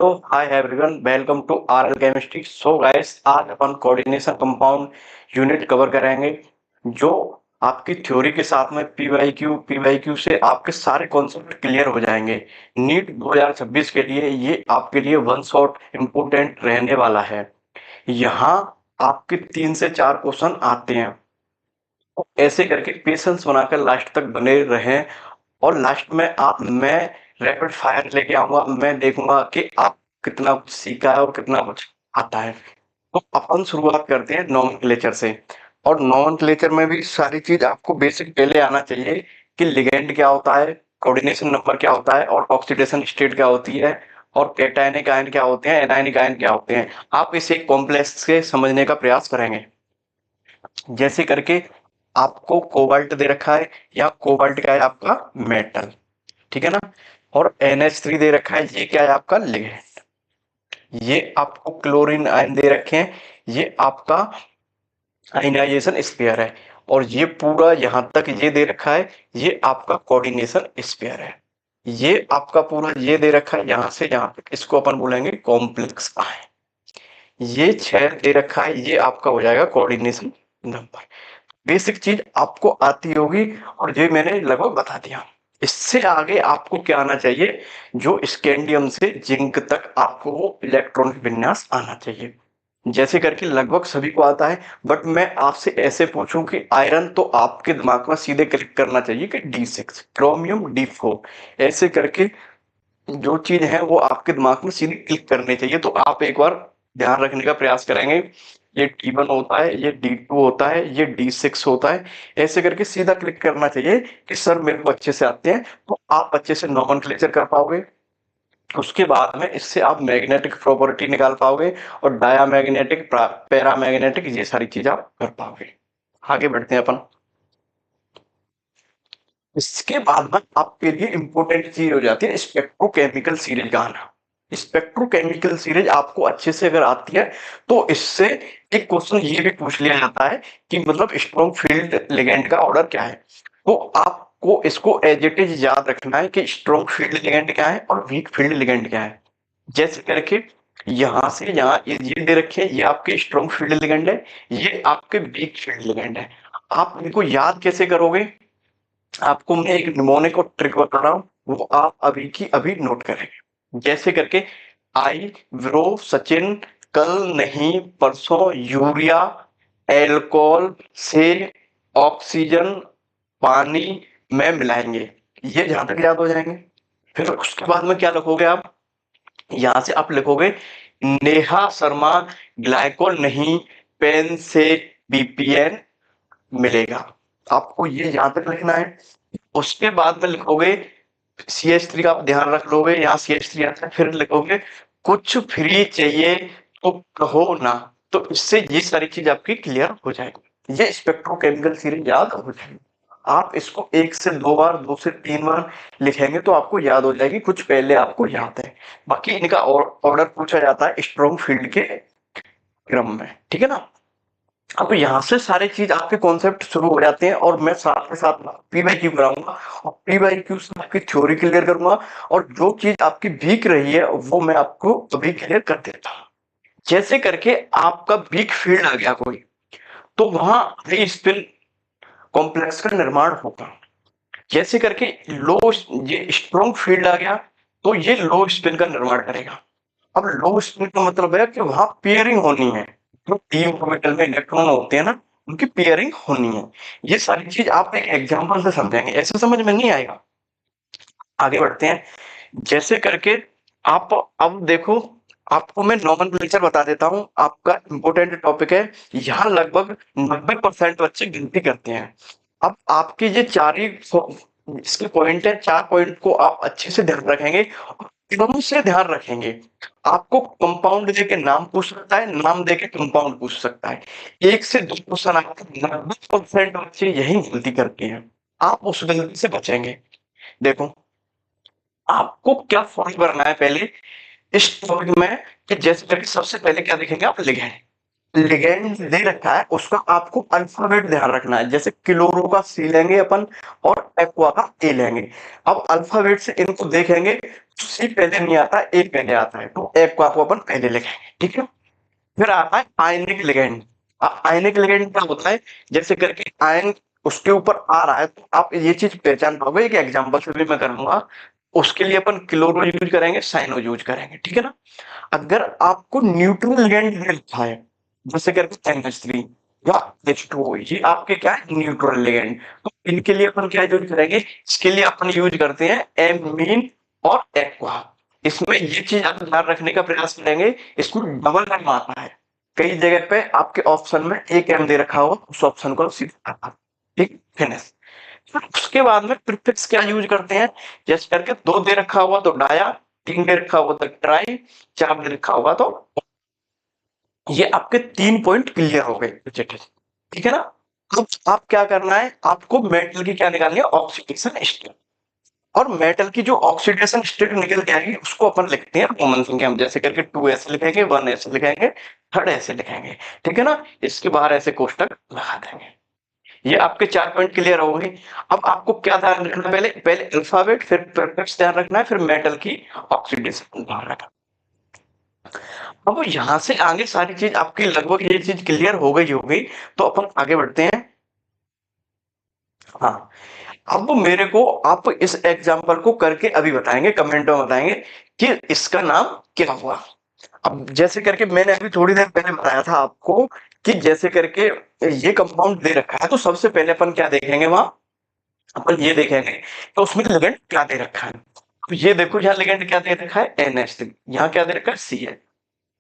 तो hi everyone, welcome to RL chemistry. So guys, आज अपन कोऑर्डिनेशन कंपाउंड यूनिट कवर करेंगे, जो आपकी थ्योरी के साथ में पीवाईक्यू से आपके सारे कॉन्सेप्ट क्लियर हो जाएंगे। नीट 2026 के लिए ये आपके लिए वन शॉट इम्पोर्टेंट रहने वाला है। यहाँ आपके 3 से 4 क्वेश्चन आते हैं, तो ऐसे करके पेशेंस बनाकर लास्ट तक बने रहें। और लास्ट में मैं रैपिड फायर लेके आऊंगा, मैं देखूंगा कि आप कितना कुछ सीखा है और कितना कुछ आता है। तो अपन शुरुआत करते हैं नोमेनक्लेचर से। और नोमेनक्लेचर में भी सारी चीज आपको बेसिक पहले आना चाहिए कि लिगेंड क्या होता है, कोऑर्डिनेशन नंबर क्या होता है, और ऑक्सीडेशन स्टेट क्या होती है, और कैटायनिक आयन क्या होते हैं, एनायनिक आयन क्या होते हैं। आप इसे कॉम्प्लेक्स से समझने का प्रयास करेंगे। जैसे करके आपको कोबाल्ट दे रखा है, या कोबाल्ट क्या है आपका मेटल, ठीक है ना। और NH3 दे रखा है, ये क्या है आपका लिगेंड। ये आपको क्लोरीन आयन दे रखे हैं, ये आपका आयनाइजेशन स्पेयर है। और ये पूरा यहां तक ये दे रखा है, ये आपका कोऑर्डिनेशन स्पेयर है। ये आपका पूरा ये दे रखा है यहां से यहां तक, इसको अपन बोलेंगे कॉम्प्लेक्स आयन। ये 6 दे रखा है, ये आपका हो जाएगा कोऑर्डिनेशन नंबर। बेसिक चीज आपको आती होगी, और ये मैंने लगभग बता दिया। इससे आगे आपको क्या आना चाहिए, जो स्कैंडियम से जिंक तक आपको वो इलेक्ट्रॉनिक विन्यास आना चाहिए। जैसे करके लगभग सभी को आता है, बट मैं आपसे ऐसे पूछूं कि आयरन, तो आपके दिमाग में सीधे क्लिक करना चाहिए कि D6, क्रोमियम D4। ऐसे करके जो चीज है वो आपके दिमाग में सीधे क्लिक करनी चाहिए। तो आप एक बार ध्यान रखने का प्रयास करेंगे, ये D1 होता है, ये D2 होता है, ये D6 होता है। ऐसे करके सीधा क्लिक करना चाहिए कि सर मेरे को अच्छे से आते हैं, तो आप अच्छे से नोमेनक्लेचर कर पाओगे। उसके बाद में इससे आप मैग्नेटिक प्रॉपर्टी निकाल पाओगे, और डायामैग्नेटिक, पैरामैग्नेटिक, ये सारी चीज आप कर पाओगे। आगे बढ़ते हैं अपन। इसके बाद में आपके लिए इंपॉर्टेंट चीज हो जाती है स्पेक्ट्रोकेमिकल सीरीज का आना। स्पेक्ट्रोकेमिकल सीरीज आपको अच्छे से अगर आती है, तो इससे एक क्वेश्चन ये भी पूछ लिया जाता है कि मतलब स्ट्रॉन्ग फील्ड लिगेंड का ऑर्डर क्या है। तो आपको इसको एज इट इज याद रखना है कि स्ट्रॉन्ग फील्ड लिगेंड क्या है और वीक फील्ड लिगेंड क्या है। जैसे करके यहां से यहाँ ये दे रखे हैं, ये आपके स्ट्रॉन्ग फील्ड लिगेंड है, ये आपके वीक फील्ड लिगेंड है। आप इनको याद कैसे करोगे, आपको मैं एक निमोनिक और ट्रिक बता रहा हूँ, वो आप अभी की अभी नोट करेंगे। जैसे करके आई ब्रो सचिन, कल नहीं परसों यूरिया एल्कोहल से ऑक्सीजन पानी में मिलाएंगे। ये जहां तक याद हो जाएंगे। फिर उसके बाद में क्या लिखोगे आप, यहां से आप लिखोगे नेहा शर्मा ग्लाइकोल नहीं पेन से बीपीएन मिलेगा। आपको ये यहां तक लिखना है। उसके बाद में लिखोगे CH3 का आप ध्यान रख लोगे, यहाँ CH3 आता है, फिर लिखोगे कुछ फ्री चाहिए तो कहो ना। तो इससे ये सारी चीज आपकी क्लियर हो जाएगी। ये स्पेक्ट्रोकेमिकल सीरीज याद हो जाएगी। आप इसको 1 से 2 बार, 2 से 3 बार लिखेंगे तो आपको याद हो जाएगी, कुछ पहले आपको याद है। बाकी इनका ऑर्डर पूछा जाता है स्ट्रॉन्ग फील्ड के क्रम में, ठीक है ना। अब यहाँ से सारी चीज आपके कॉन्सेप्ट शुरू हो जाते हैं, और मैं साथ के साथ पीवाईक्यू कराऊंगा, और पीवाईक्यू से आपकी थ्योरी क्लियर करूंगा। और जो चीज आपकी वीक रही है वो मैं आपको अभी क्लियर कर देता हूँ। जैसे करके आपका वीक फील्ड आ गया कोई, तो वहां हाई स्पिन कॉम्प्लेक्स का निर्माण होगा। जैसे करके लो, ये स्ट्रॉन्ग फील्ड आ गया, तो ये लो स्पिन का निर्माण करेगा। अब लो स्पिन का मतलब है कि वहां पेयरिंग होनी है, जो डी ऑर्बिटल में इलेक्ट्रॉन होते हैं ना, उनकी पेयरिंग होनी है। ये सारी चीज आप एक एग्जांपल से समझेंगे, ऐसे समझ में नहीं आएगा। आगे बढ़ते हैं। जैसे करके आप अब देखो, आपको मैं नोमेनक्लेचर बता देता हूं, आपका इंपॉर्टेंट टॉपिक है। यहाँ लगभग 90% बच्चे गिनती करते हैं। अब आपके ये चार ही इसके पॉइंट है, 4 पॉइंट को आप अच्छे से ध्यान रखेंगे, एकदम से ध्यान रखेंगे। आपको कंपाउंड देके नाम पूछ सकता है, नाम देके कंपाउंड पूछ सकता है। 1 से 2 क्वेश्चन आते हैं, 90% बच्चे यही गलती करते हैं। आप उस गलती से बचेंगे। देखो, आपको क्या फॉर्म करना है पहले इस टॉपिक में, कि जैसे करके सबसे पहले क्या देखेंगे आप, लिगेंड। लिगेंड दे रखा है, उसका आपको अल्फाबेट ध्यान रखना है। जैसे क्लोरो का C लेंगे अपन, और एक्वा का A लेंगे। अब अल्फाबेट से इनको देखेंगे, सी पहले नहीं आता, ए पहले आता है, तो ए को आपको अपन पहले लिखेंगे, ठीक है। फिर आता है आयनिक लिगेंड। आयनिक लिगेंड क्या होता है, जैसे करके आयन उसके ऊपर आ रहा है, तो आप ये चीज पहचान पाओगे। एक एग्जांपल से भी मैं करूंगा, उसके लिए अपन क्लोरो यूज करेंगे, साइनो यूज करेंगे, ठीक है ना। अगर आपको न्यूट्रल लिगेंड दे रखा है, जैसे करके NH3 या H2O, ये आपके क्या है, न्यूट्रल लिगेंड, तो इनके लिए अपन क्या यूज करेंगे, इसके लिए अपन यूज करते हैं एमीन और एक्वा। इसमें ये चीज आप ध्यान रखने का प्रयास करेंगे, इसमें डबल एम आता है। कई जगह पे आपके ऑप्शन में एक एम दे रखा होगा, उस ऑप्शन को सीधा आता है, ठीक, फिनिश। फिर उसके बाद में प्रीफिक्स क्या यूज करते हैं, जैसे करके 2 दे रखा हुआ तो डाया, 3 दे रखा हुआ तो ट्राई, 4 दे रखा हुआ तो, ये आपके 3 पॉइंट क्लियर हो गए, ठीक है ना। अब आप क्या करना है, आपको मेटल की क्या निकालनी है, ऑक्सीडेशन स्टेट। और मेटल की जो ऑक्सीडेशन स्टेट निकल के आएगी, उसको अपन लिखते हैं कॉमन संख्या में, जैसे करके 2 ऐसे लिखेंगे, 1 ऐसे लिखेंगे, 3 ऐसे लिखेंगे, ठीक है ना। इसके बाहर ऐसे कोष्टक लगा देंगे। ये आपके 4 पॉइंट क्लियर हो गए। अब आपको क्या ध्यान रखना है, पहले पहले अल्फाबेट, फिर प्रीफिक्स ध्यान रखना है, फिर मेटल की ऑक्सीडेशन ध्यान रखना। अब यहाँ से आगे सारी चीज आपकी लगभग ये चीज क्लियर हो गई होगी, तो अपन आगे बढ़ते हैं। हाँ, अब मेरे को आप इस एग्जाम्पल को करके अभी बताएंगे, कमेंट में बताएंगे कि इसका नाम क्या हुआ। अब जैसे करके मैंने अभी थोड़ी देर पहले बताया था आपको कि जैसे करके ये कंपाउंड दे रखा है, तो सबसे पहले अपन क्या देखेंगे, वहां अपन ये देखेंगे तो उसमें लिगेंड क्या दे रखा है। तो ये देखो, यहाँ लिगेंड क्या दे रखा है, NH3, यहाँ क्या दे रखा है, Cl।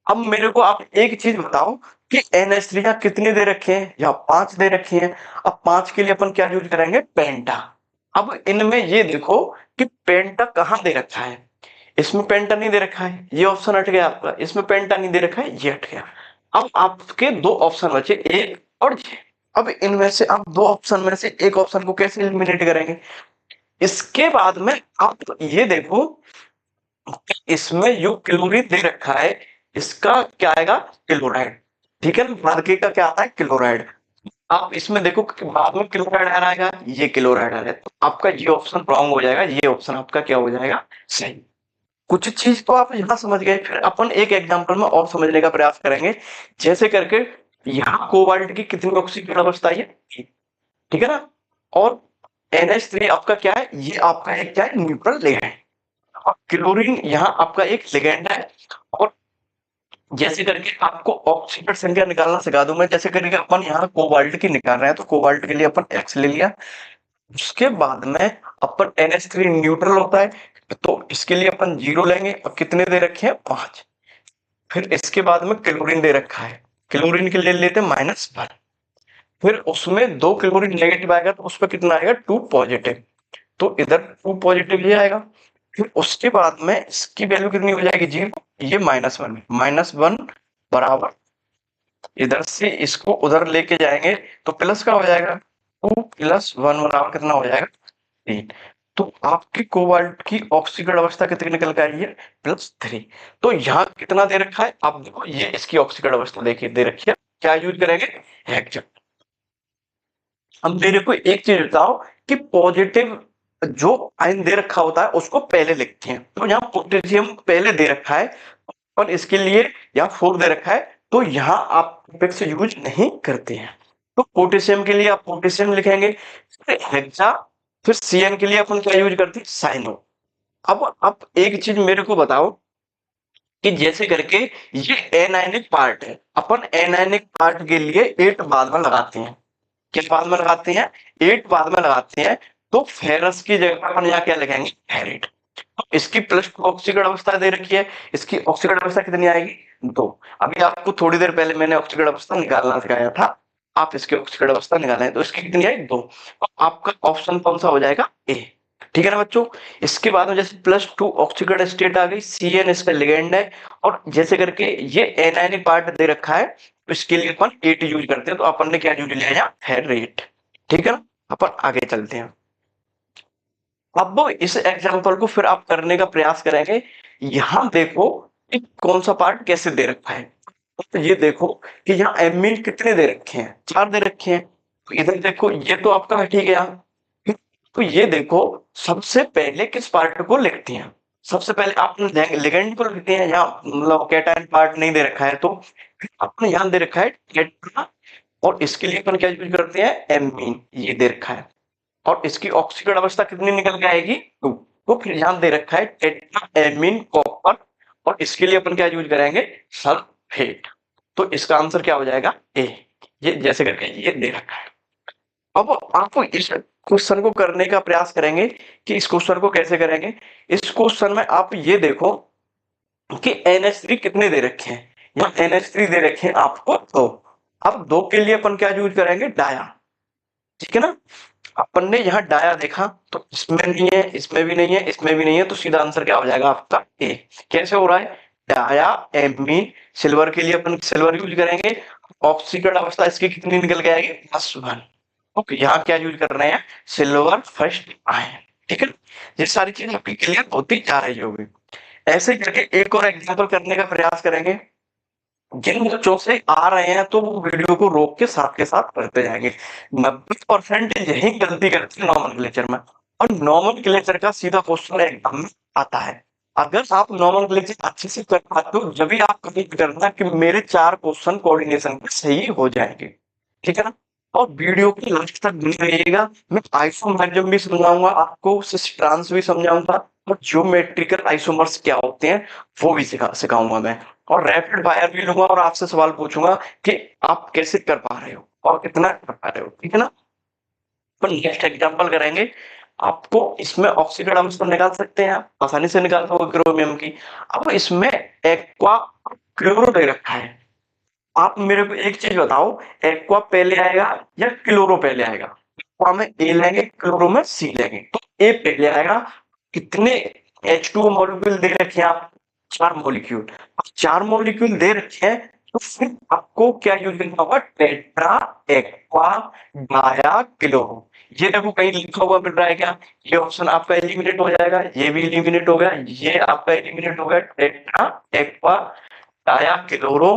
अब मेरे को आप एक चीज बताओ कि NH3 यहाँ कितने दे रखे हैं, यहाँ 5 दे रखे हैं। अब 5 के लिए अपन क्या यूज करेंगे, पेंटा। अब इनमें ये देखो कि पेंटा कहाँ दे रखा है, इसमें पेंटा नहीं दे रखा है, ये ऑप्शन हट गया आपका। इसमें पेंटा नहीं दे रखा है, ये हट गया। अब आपके 2 ऑप्शन बचे, एक और ये। अब इनमें से आप 2 ऑप्शन में से एक ऑप्शन को कैसे एलिमिनेट करेंगे, इसके बाद में आप ये देखो, इसमें जो क्लोरीन दे रखा है, इसका क्या आएगा, क्लोराइड, ठीक है ना। बाकी का क्या आता है, क्लोराइड। आप इसमें देखो कि बाद में क्लोराइड आ रहा है, ये क्लोराइड आ रहा है, तो आपका ये ऑप्शन रॉन्ग हो जाएगा, ये ऑप्शन आपका क्या हो जाएगा, सही। कुछ चीज तो आप यहाँ समझ गए, फिर अपन एक एग्जांपल में और समझने का प्रयास करेंगे। जैसे करके यहाँ कोबाल्ट की कितनी ऑक्सीजन अवस्था है, ठीक है ना। और NH3 आपका क्या है, ये आपका एक क्या है, न्यूट्रल लिगेंड। और क्लोरीन यहाँ आपका एक लिगेंड है। और जैसे करके आपको ऑक्सीजन संख्या निकालना सिखा दूं मैं, जैसे करके अपन यहाँ कोबाल्ट की निकाल रहे हैं, तो कोबाल्ट के लिए अपन X ले लिया। उसके बाद में अपन NH3 न्यूट्रल होता है, तो इसके लिए अपन 0 लेंगे। और कितने दे रखे हैं, 5। फिर इसके बाद में क्लोरीन दे रखा है, क्लोरीन के लिए लेते हैं -1। फिर उसमें 2 क्लोरीन नेगेटिव आएगा, तो उस पर कितना आएगा, 2 पॉजिटिव, तो इधर 2 पॉजिटिव ये आएगा। फिर उसके बाद में इसकी वैल्यू कितनी हो जाएगी, 0, ये -1, -1 बराबर, इधर से इसको उधर लेके जाएंगे तो प्लस का हो जाएगा, 2 + 1 बराबर कितना हो जाएगा, 3। तो आपकी कोबाल्ट की ऑक्सीकरण अवस्था कितनी निकल के आई है, +3। तो यहाँ कितना दे रखा है, आप देखो, ये इसकी ऑक्सीकरण अवस्था देखिए दे रखी है, क्या यूज करेंगे, हेक्सा। अब मेरे को एक चीज बताओ कि पॉजिटिव जो आयन दे रखा होता है उसको पहले लिखते हैं, तो यहाँ पोटेशियम पहले दे रखा है और इसके लिए यहाँ 4 दे रखा है, तो यहाँ आप प्रीफिक्स यूज नहीं करते हैं। तो पोटेशियम के लिए आप पोटेशियम लिखेंगे, फिर हेक्सा, फिर Cn के लिए अपन क्या यूज करते हैं, साइनो। अब आप एक चीज मेरे को बताओ कि जैसे करके ये एनायनिक पार्ट है, अपन एनायनिक पार्ट के लिए 8 बाद में लगाते हैं, किस बाद में लगाते हैं, 8 बाद में लगाते हैं। तो फेरस की जगह अपन यहाँ क्या लिखेंगे, फेरिट। तो इसकी +2 ऑक्सीकरण अवस्था दे रखी है, इसकी ऑक्सीकरण अवस्था कितनी आएगी, 2। अभी आपको थोड़ी देर पहले मैंने ऑक्सीकरण अवस्था निकालना सिखाया था, आप इसकी ऑक्सीकरण अवस्था निकालें, तो इसकी कितनी आएगी, 2। तो आपका ऑप्शन कौन सा हो जाएगा, ए, ठीक है ना बच्चों। इसके बाद में जैसे +2 ऑक्सीकरण स्टेट आ गई, Cn इसका लिगेंड है, और जैसे करके ये एनायनिक पार्ट दे रखा है, तो इसके लिए अपन 8 यूज करते हैं, तो अपन ने क्या यूज लिया है, फेरेट, ठीक है ना। अपन आगे चलते हैं। अब इस एग्जांपल को फिर आप करने का प्रयास करेंगे। यहां देखो कि कौन सा पार्ट कैसे दे रखा है, तो ये देखो कि यहाँ एमीन कितने दे रखे हैं, 4 दे रखे हैं। तो इधर देखो, ये तो आपका ठीक है यहाँ। तो ये देखो सबसे पहले किस पार्ट को लिखते हैं, सबसे पहले आपने लिगेंड को लिखते हैं, यहाँ मतलब कैटायन पार्ट नहीं दे रखा है तो आपने यहाँ दे रखा है टेट्रा, और इसके लिए अपन क्या यूज करते हैं, एमीन, ये दे रखा है। और इसकी ऑक्सीकरण अवस्था कितनी निकल के आएगी, 2। तो फिर यहाँ दे रखा है टेट्रा एमीन कॉपर, और इसके लिए अपन क्या यूज करेंगे, सल्फेट। तो इसका आंसर क्या हो जाएगा, ए। ये जैसे करके ये दे रखा है। अब आप इस क्वेश्चन को करने का प्रयास करेंगे कि इस क्वेश्चन को कैसे करेंगे। इस क्वेश्चन में आप ये देखो कि NH3 कितने दे रखे हैं, यहाँ NH3 दे रखे हैं आपको 2। अब 2 के लिए अपन क्या यूज करेंगे, डाया, ठीक है ना। अपन ने यहाँ डाया देखा तो इसमें नहीं है, इसमें भी नहीं है, इसमें भी नहीं है, तो सीधा आंसर क्या हो जाएगा आपका ए। कैसे हो रहा है, डाया एमीन, सिल्वर के लिए अपन सिल्वर यूज करेंगे, ऑक्सीकरण अवस्था इसकी कितनी निकल के आएगी, +1। ओके, यहाँ क्या यूज कर रहे हैं, सिल्वर फर्स्ट आयन, ठीक है। ये सारी चीजें आपकी क्लियर होती जा रही होगी। ऐसे करके एक और एग्जाम्पल करने का प्रयास करेंगे। जिन बच्चों से आ रहे हैं तो वो वीडियो को रोक के साथ पढ़ते जाएंगे। 90% यही गलती करते हैं नॉमेनक्लेचर में, और नॉमेनक्लेचर का सीधा क्वेश्चन एग्जाम में आता है। अगर आप नॉमेनक्लेचर अच्छे से कर पाते हो, जब भी आप कभी करना कि मेरे 4 क्वेश्चन कोऑर्डिनेशन पे सही हो जाएंगे, ठीक है ना। और वीडियो को लास्ट तक बने रहिएगा। मैं आइसोमेरिज्म भी समझाऊंगा आपको, सिस्ट्रांस भी समझाऊंगा, और ज्योमेट्रिकल आइसोमर्स क्या होते हैं वो भी सिखाऊंगा मैं। और रैपिड फायर भी लूंगा और आपसे सवाल पूछूंगा कि आप कैसे कर पा रहे हो और कितना कर पा रहे हो, ठीक है ना। पर नेक्स्ट एग्जांपल करेंगे। आपको इसमें ऑक्सीकरण अवस्था निकाल सकते हैं, आप आसानी से निकाल पाओगे क्रोमियम की। अब इसमें एक्वा क्लोरो दे रखा है। आप मेरे को एक चीज बताओ, एक्वा पहले आएगा या क्लोरो पहले आएगा। एक्वा में ए लेंगे, क्लोरो में सी लेंगे, तो ए पहले आएगा। कितने H2O मॉलिक्यूल दे रखे हैं आप, 4 मॉलिक्यूल। अब 4 मॉलिक्यूल दे रखे हैं तो फिर आपको क्या यूज करना होगा, टेट्रा एक्वा डाया क्लोरो। ये देखो कहीं लिखा हुआ मिल रहा है क्या, ये ऑप्शन आपका एलिमिनेट हो जाएगा, ये भी एलिमिनेट हो गया, ये आपका एलिमिनेट हो गया, टेट्रा एक्वा डाया क्लोरो।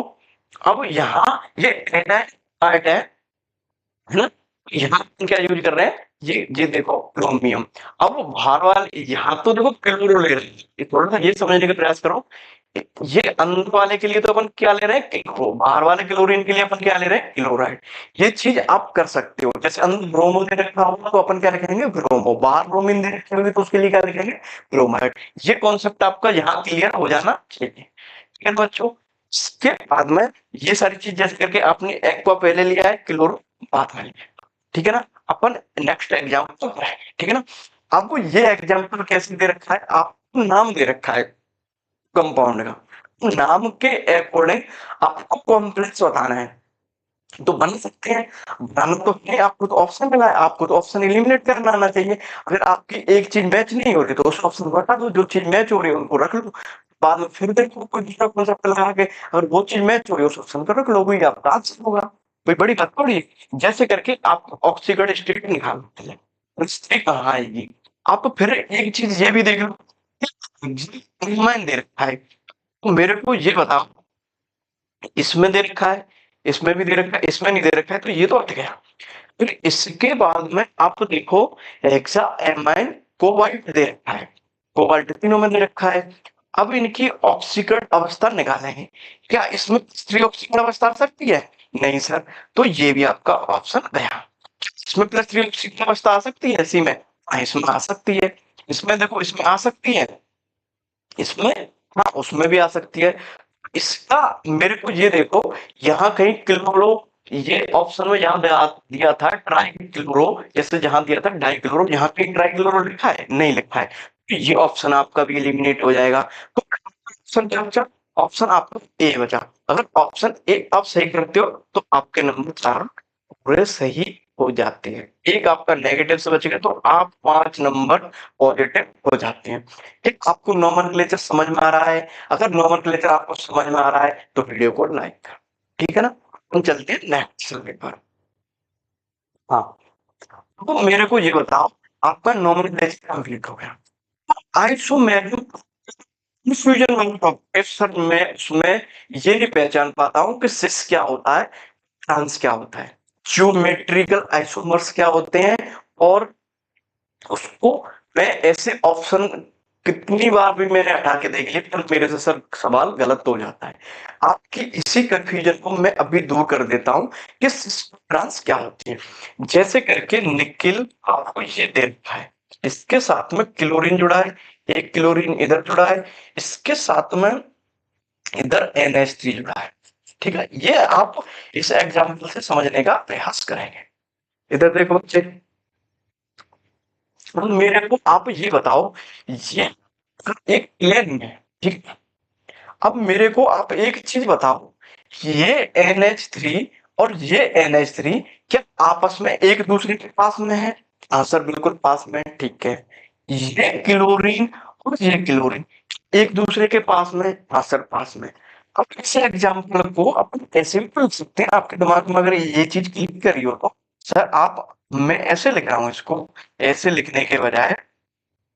अब यहाँ ये एनाइन पार्ट है ना, यहाँ हम क्या यूज कर रहे हैं, ये देखो क्रोमियम। अब बाहर वाले यहाँ तो देखो क्लोरो ले रहे हैं, ये थोड़ा सा ये समझने का प्रयास करो। ये अंदर वाले के लिए तो अपन क्या ले रहे हैं, क्लोरो, बाहर वाले क्लोरीन के लिए अपन क्या ले रहे हैं, क्लोराइड। ये चीज आप कर सकते हो। जैसे अंदर ब्रोमो दे रखा होगा तो अपन क्या लिखेंगे, ब्रोमो। बाहर ब्रोमीन दे रखे होंगे तो उसके लिए क्या लिखेंगे, ब्रोमाइड। ये कॉन्सेप्ट आपका यहाँ क्लियर हो जाना चाहिए, ठीक है बच्चों। इसके बाद में ये सारी चीज जैसे करके आपने एक्वा पहले लिया है, क्लोरो बाद में लिया, ठीक है ना। अपन नेक्स्ट एग्जाम्पल पढ़ेंगे, ठीक है ना। आपको ये एग्जाम्पल कैसे दे रखा है, आपको नाम दे रखा है कंपाउंड का, नाम के अकॉर्डिंग आपको कॉम्प्लेक्स बताना है, तो बन सकते हैं। बनाना तो है, आपको तो ऑप्शन मिला है, आपको तो ऑप्शन एलिमिनेट करना आना चाहिए। अगर आपकी एक चीज मैच नहीं हो रही तो उस ऑप्शन को हटा दो, जो चीज मैच हो रही है उनको रख लो। बाद में फिर देखो कोई दूसरा कॉन्सेप्ट लगा के, अगर वो चीज मैच हो रही है उस ऑप्शन को रख लो, वही आपका आंसर होगा। कोई बड़ी बात थोड़ी है। जैसे करके आप ऑक्सीकरण स्टेट निकालते हैं, स्टेट कहाँ आएगी। आप फिर एक चीज ये भी देख लो, एमाइन दे रखा है, तो मेरे को ये बताओ, इसमें दे रखा है, इसमें भी दे रखा है, इसमें नहीं दे रखा है, तो ये तो हट गया। फिर इसके बाद में आप देखो, हेक्सा एमाइन कोबाल्ट दे रखा है, कोबाल्ट तीनों में दे रखा है। अब इनकी ऑक्सीकरण अवस्था निकालेंगे, क्या इसमें स्त्री ऑक्सीकरण अवस्था आ सकती है, नहीं सर, तो ये भी आपका ऑप्शन गया। इसमें +3 ऑक्सीकरण अवस्था आ सकती है इसी में, हाँ इसमें आ सकती है। इसमें देखो, इसमें आ सकती है, इसमें, हाँ उसमें भी आ सकती है। इसका मेरे को ये देखो, यहाँ कहीं क्लोरो, ये ऑप्शन में यहाँ दिया था ट्राइक्लोरो, जैसे जहां दिया था डाइक्लोरो, यहाँ कहीं ट्राइक्लोरो लिखा है, नहीं लिखा है, तो ये ऑप्शन आपका भी एलिमिनेट हो जाएगा। तो ऑप्शन क्या बचा, ऑप्शन आपका ए बचा। अगर ऑप्शन ए आप सही करते हो तो आपके नंबर 4 पूरे सही हो जाते हैं। एक आपका नेगेटिव से बचेगा तो आप 5 नंबर पॉजिटिव हो जाते हैं। ठीक, आपको नॉमेनक्लेचर समझ में आ रहा है। अगर नॉमेनक्लेचर आपको समझ में आ रहा है तो वीडियो को लाइक कर, ठीक है ना। हम चलते हैं नेक्स्ट स्लाइड पर। हाँ, तो मेरे को ये बताओ, आपका नॉमेनक्लेचर कंप्लीट हो गया। आइसोमेरिज्म फ्यूजन वाला टॉपिक सर, मैं उसमें ये नहीं पहचान पाता हूँ कि सिस क्या होता है, ट्रांस क्या होता है, ज्योमेट्रिकल आइसोमर्स क्या होते हैं, और उसको मैं ऐसे ऑप्शन कितनी बार भी मैंने हटा के देख लिया, पर मेरे से सर सवाल गलत हो जाता है। आपकी इसी कन्फ्यूजन को मैं अभी दूर कर देता हूँ कि ट्रांस क्या होती है। जैसे करके निकिल आपको ये दे रखा है, इसके साथ में क्लोरीन जुड़ा है, एक क्लोरीन इधर जुड़ा है, इसके साथ में इधर NH3 जुड़ा है। ठीक है, ये आप इस एग्जाम्पल से समझने का प्रयास करेंगे। इधर देखो बच्चे, अब मेरे को आप ये बताओ, ये एक प्लेन है, ठीक है। अब मेरे को आप एक चीज बताओ, ये NH3 और ये NH3 क्या आपस में एक दूसरे के पास में है? हाँ सर, बिल्कुल पास में है, ठीक है। ये क्लोरीन और ये क्लोरीन एक दूसरे के पास में? हाँ सर, पास में। अब इस एग्जाम्पल को अपन ऐसे भी पूछ सकते हैं, आपके दिमाग में अगर ये चीज क्लिक करी हो तो। सर आप, मैं ऐसे लिख रहा हूं इसको, ऐसे लिखने के बजाय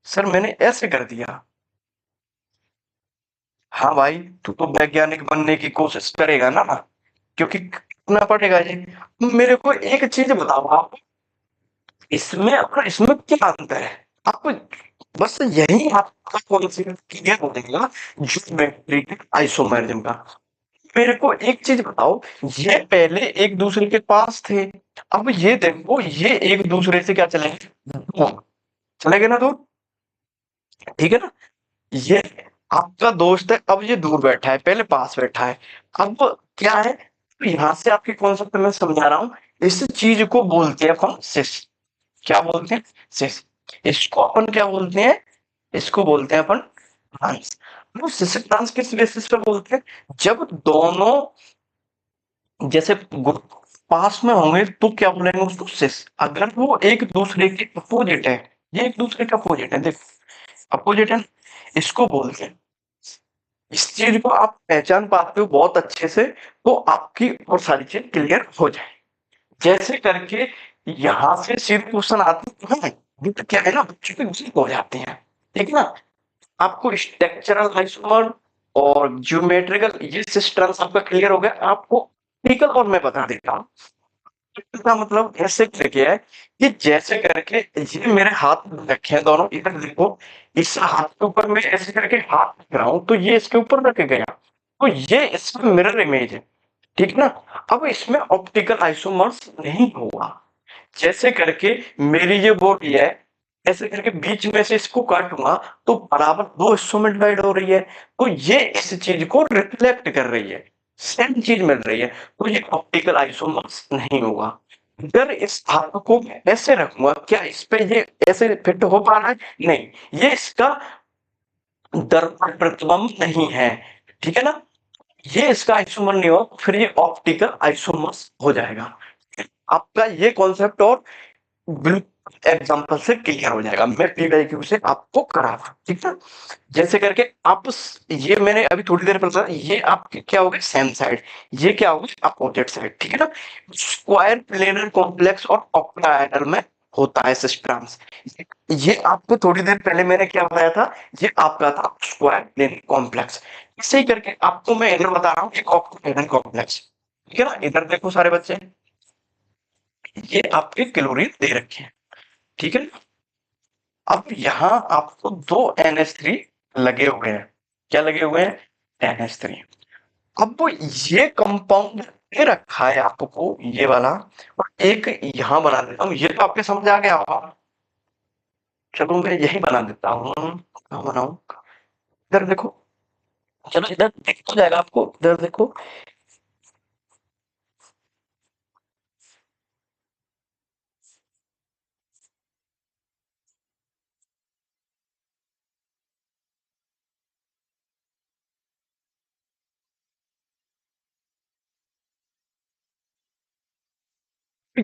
सर मैंने ऐसे कर दिया। हाँ भाई, तू तो वैज्ञानिक बनने की कोशिश करेगा ना, क्योंकि करना पड़ेगा ये। मेरे को एक चीज बताओ आप, इसमें और इसमें क्या अंतर है? आप बस यही आपका कॉन्सेप्ट क्लियर हो जाएगा ज्योमेट्री आइसोमेरिज्म का। मेरे को एक चीज बताओ, ये पहले एक दूसरे के पास थे, अब ये देखो ये एक दूसरे से क्या चले दूर, चले गए ना दूर, ठीक है ना। ये आपका दोस्त है, अब ये दूर बैठा है, पहले पास बैठा है। अब क्या है, तो यहाँ से आपके कॉन्सेप्ट में समझा रहा हूँ, इस चीज को बोलते हैं अपन सिस। क्या बोलते हैं? सिस। इसको अपन क्या बोलते हैं? इसको बोलते हैं अपन ट्रांस। वो सिस ट्रांस किस बेसिस पे बोलते हैं? जब दोनों जैसे पास में होंगे तो क्या बोलेंगे उसको? सिस। अगर वो एक दूसरे के अपोजिट है, ये एक दूसरे के अपोजिट है, देख अपोजिट है, इसको बोलते हैं। इस चीज को आप पहचान पाते हो बहुत अच्छे से, तो आपकी और सारी चीज क्लियर हो जाए। जैसे करके यहाँ से सीधे क्वेश्चन आते हैं, ये तो क्या है ना, बच्चों के उसी हो जाते हैं, ठीक है ना। आपको स्ट्रक्चरल आइसोमर और ज्योमेट्रिकल ये सिस्टम्स आपका क्लियर हो गया। आपको टेक्निकल और मैं बता देता हूँ। इसका मतलब ऐसे करके है कि जैसे करके ये मेरे हाथ में रखे हैं दोनों, इधर देखो, इस हाथ के ऊपर मैं ऐसे करके हाथ रख रहा हूं, तो ये इसके ऊपर रख गया, तो ये इसका मिरर इमेज है, ठीक ना। अब इसमें ऑप्टिकल आइसोमर्स नहीं होगा। जैसे करके मेरी ये बॉडी है, ऐसे करके बीच में से इसको काटूंगा तो बराबर दो हिस्सों में डिवाइड हो रही है, तो ये इस चीज को रिफ्लेक्ट कर रही है, सेम चीज मिल रही है, तो ये ऑप्टिकल आइसोमर्स नहीं होगा। अगर इस हाथ को ऐसे रखूंगा, क्या इस पे ये ऐसे फिट हो पा रहा है? नहीं, ये इसका दर्पण प्रतिबिंब नहीं है, ठीक है ना। ये इसका आइसोमर नहीं हो, फिर ये ऑप्टिकल आइसोमर्स हो जाएगा। आपका ये कॉन्सेप्ट और बिल्कुल एग्जांपल से क्लियर हो जाएगा, मैं पीवाईक्यू से आपको करा रहा हूं, ठीक है। जैसे करके आप ये मैंने अभी थोड़ी देर पहले बताया, ये आपके क्या हो गया? सेम साइड, ये क्या हो गया? अपोजिट साइड, ठीक है ना। स्क्वायर प्लेनर कॉम्प्लेक्स और ऑक्टाहेड्रल में होता है सिस्टम्स। ये आपको थोड़ी देर पहले मैंने क्या बताया था, ये आपका था स्क्वायर प्लेनर कॉम्प्लेक्स। इसे ही करके आपको मैं इधर बता रहा हूँ एक ऑक्टाहेड्रल कॉम्प्लेक्स, ठीक है ना। इधर देखो सारे बच्चे, ये आपके क्लोरीन दे रखे हैं, ठीक है। अब यहाँ आपको दो NH3 लगे हुए हैं। क्या लगे हुए हैं? NH3। अब वो ये कंपाउंड दे रखा है आपको, ये वाला, और एक यहाँ बना देता हूँ, ये तो आपके समझ आ गया होगा। चलो मैं यही बना देता हूँ, कहाँ बनाऊं? इधर देखो, चलो इधर दिख तो जाएगा आपको, इधर देखो।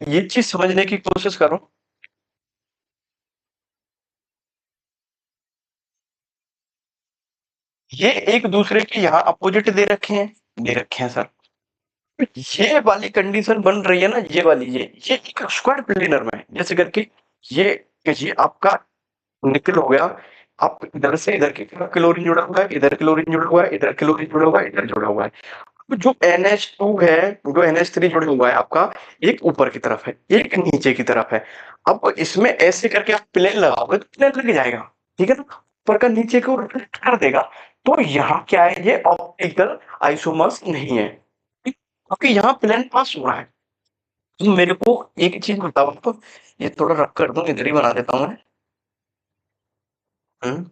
ये चीज समझने की कोशिश करो। ये एक दूसरे के यहाँ अपोजिट दे रखे हैं, दे रखे हैं सर। ये वाली कंडीशन बन रही है ना, ये वाली, ये एक स्क्वायर प्लेनर में है। जैसे करके ये ये आपका निकल हो गया, आप इधर से इधर की तरफ क्लोरीन जुड़ा हुआ है, इधर क्लोरीन जुड़ा हुआ है, इधर क्लोरीन जुड़ा हुआ है, इधर जुड़ा हुआ है। अब जो NH2 है, जो NH3 जुड़ा हुआ है आपका, एक ऊपर की तरफ है, एक नीचे की तरफ है। अब इसमें ऐसे करके आप प्लेन लगाओगे तो प्लेन लग जाएगा, ठीक है ना। ऊपर का नीचे को रिफ्लेक्ट कर देगा, तो यहाँ क्या है, ये ऑप्टिकल आइसोमर्स नहीं है, क्योंकि यहाँ प्लेन पास हो रहा है। तो मेरे को एक चीज बताओ आप, ये थोड़ा रफ कर दूं, इधर ही बना देता हूँ मैं। हम्म,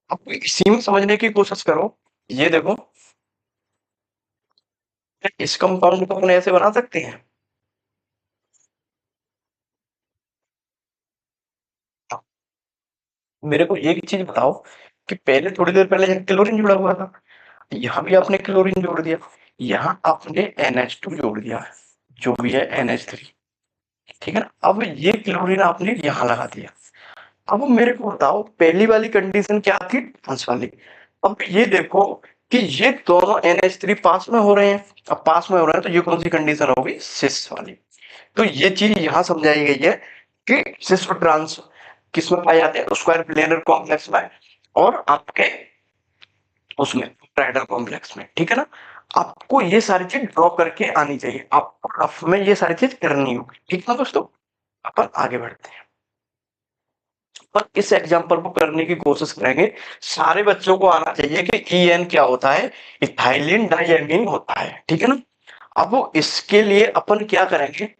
आप इसी में समझने की कोशिश करो। ये देखो, इस कंपाउंड को अपन ऐसे बना सकते हैं। मेरे को एक चीज बताओ कि पहले थोड़ी देर पहले यहाँ क्लोरीन जुड़ा हुआ था, यहाँ भी आपने क्लोरीन जोड़ दिया, यहाँ आपने NH2 जोड़ दिया, जो भी है NH3, ठीक है ना। अब ये क्लोरीन आपने यहाँ लगा दिया। अब मेरे को बताओ, पहली वाली कंडीशन क्या थी, ट्रांस वाली। अब ये देखो कि ये दोनों NH3 पास में हो रहे हैं। अब पास में हो रहे हैं तो ये कौन सी कंडीशन होगी, सिस वाली। तो ये चीज यहाँ समझाई गई है कि सिस और ट्रांस किसमें पाए जाते हैं, स्क्वायर प्लेनर कॉम्प्लेक्स में और आपके उसमें ट्राइडल कॉम्प्लेक्स में, ठीक है ना। आपको ये सारी चीज ड्रॉ करके आनी चाहिए, आपको रफ में ये सारी चीज करनी होगी, ठीक है ना दोस्तों। अपन आगे बढ़ते हैं और इस एग्जांपल को करने की कोशिश करेंगे। सारे बच्चों को आना चाहिए कि EN क्या होता है, इथाइलिन डाइएमीन होता है, ठीक है ना। अब वो इसके लिए अपन क्या करेंगे,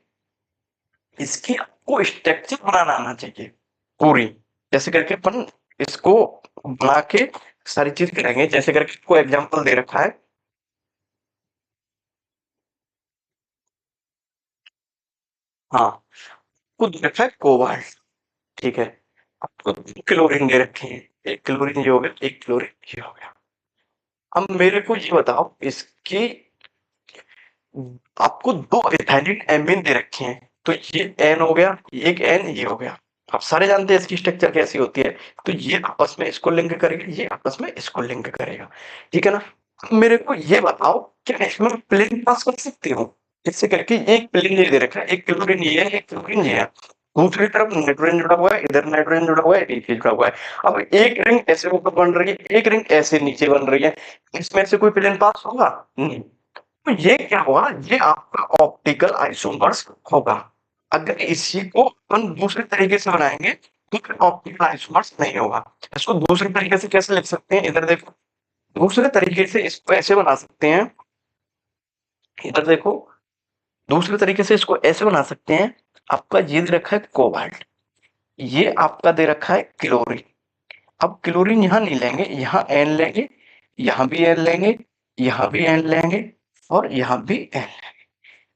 इसकी आपको स्ट्रक्चर बनाना आना चाहिए पूरी, जैसे करके अपन इसको बना के सारी चीज करेंगे। जैसे करके कोई एग्जांपल दे रखा है, हाँ, को दे रखा है कोबाल्ट, ठीक है। आपको क्लोरीन दे रखे हैं, एक क्लोरीन ये हो गया, एक क्लोरीन ये हो गया। अब मेरे को ये बताओ, इसकी आपको दो इथाइलिन एमीन दे रखे हैं, तो ये एन हो गया, एक एन ये हो गया। आप सारे जानते हैं इसकी स्ट्रक्चर कैसी होती है, तो ये आपस में इसको लिंक करेगा, ये आपस में इसको लिंक करेगा, ठीक है ना। अब मेरे को ये बताओ, क्या इसमें प्लेन पास कर सकते हो, जिससे करके एक प्लेन ये दे रखा है, एक क्लोरीन ये है, एक क्लोरीन ये है, दूसरी तरफ नाइट्रोजन जुड़ा हुआ है, इधर नाइट्रोजन जुड़ा हुआ है, नीचे जुड़ा हुआ है। अब एक रिंग ऐसे ऊपर बन रही है, एक रिंग ऐसे नीचे बन रही है, इसमें से कोई प्लेन पास होगा नहीं। तो ये क्या हुआ, ये आपका ऑप्टिकल आइसोमर्स होगा। अगर इसी को अपन दूसरे तरीके से बनाएंगे तो फिर ऑप्टिकल आइसोमर्स नहीं होगा। इसको दूसरे तरीके से कैसे लिख सकते हैं, इधर देखो, दूसरे तरीके से इसको ऐसे बना सकते हैं, इधर देखो, दूसरे तरीके से इसको ऐसे बना सकते हैं। आपका ये दे रखा है कोबाल्ट, ये आपका दे रखा है क्लोरीन। अब क्लोरीन यहाँ नहीं लेंगे, यहाँ एन लेंगे, यहाँ भी एन लेंगे, यहाँ भी एन लेंगे और यहाँ भी एन लेंगे।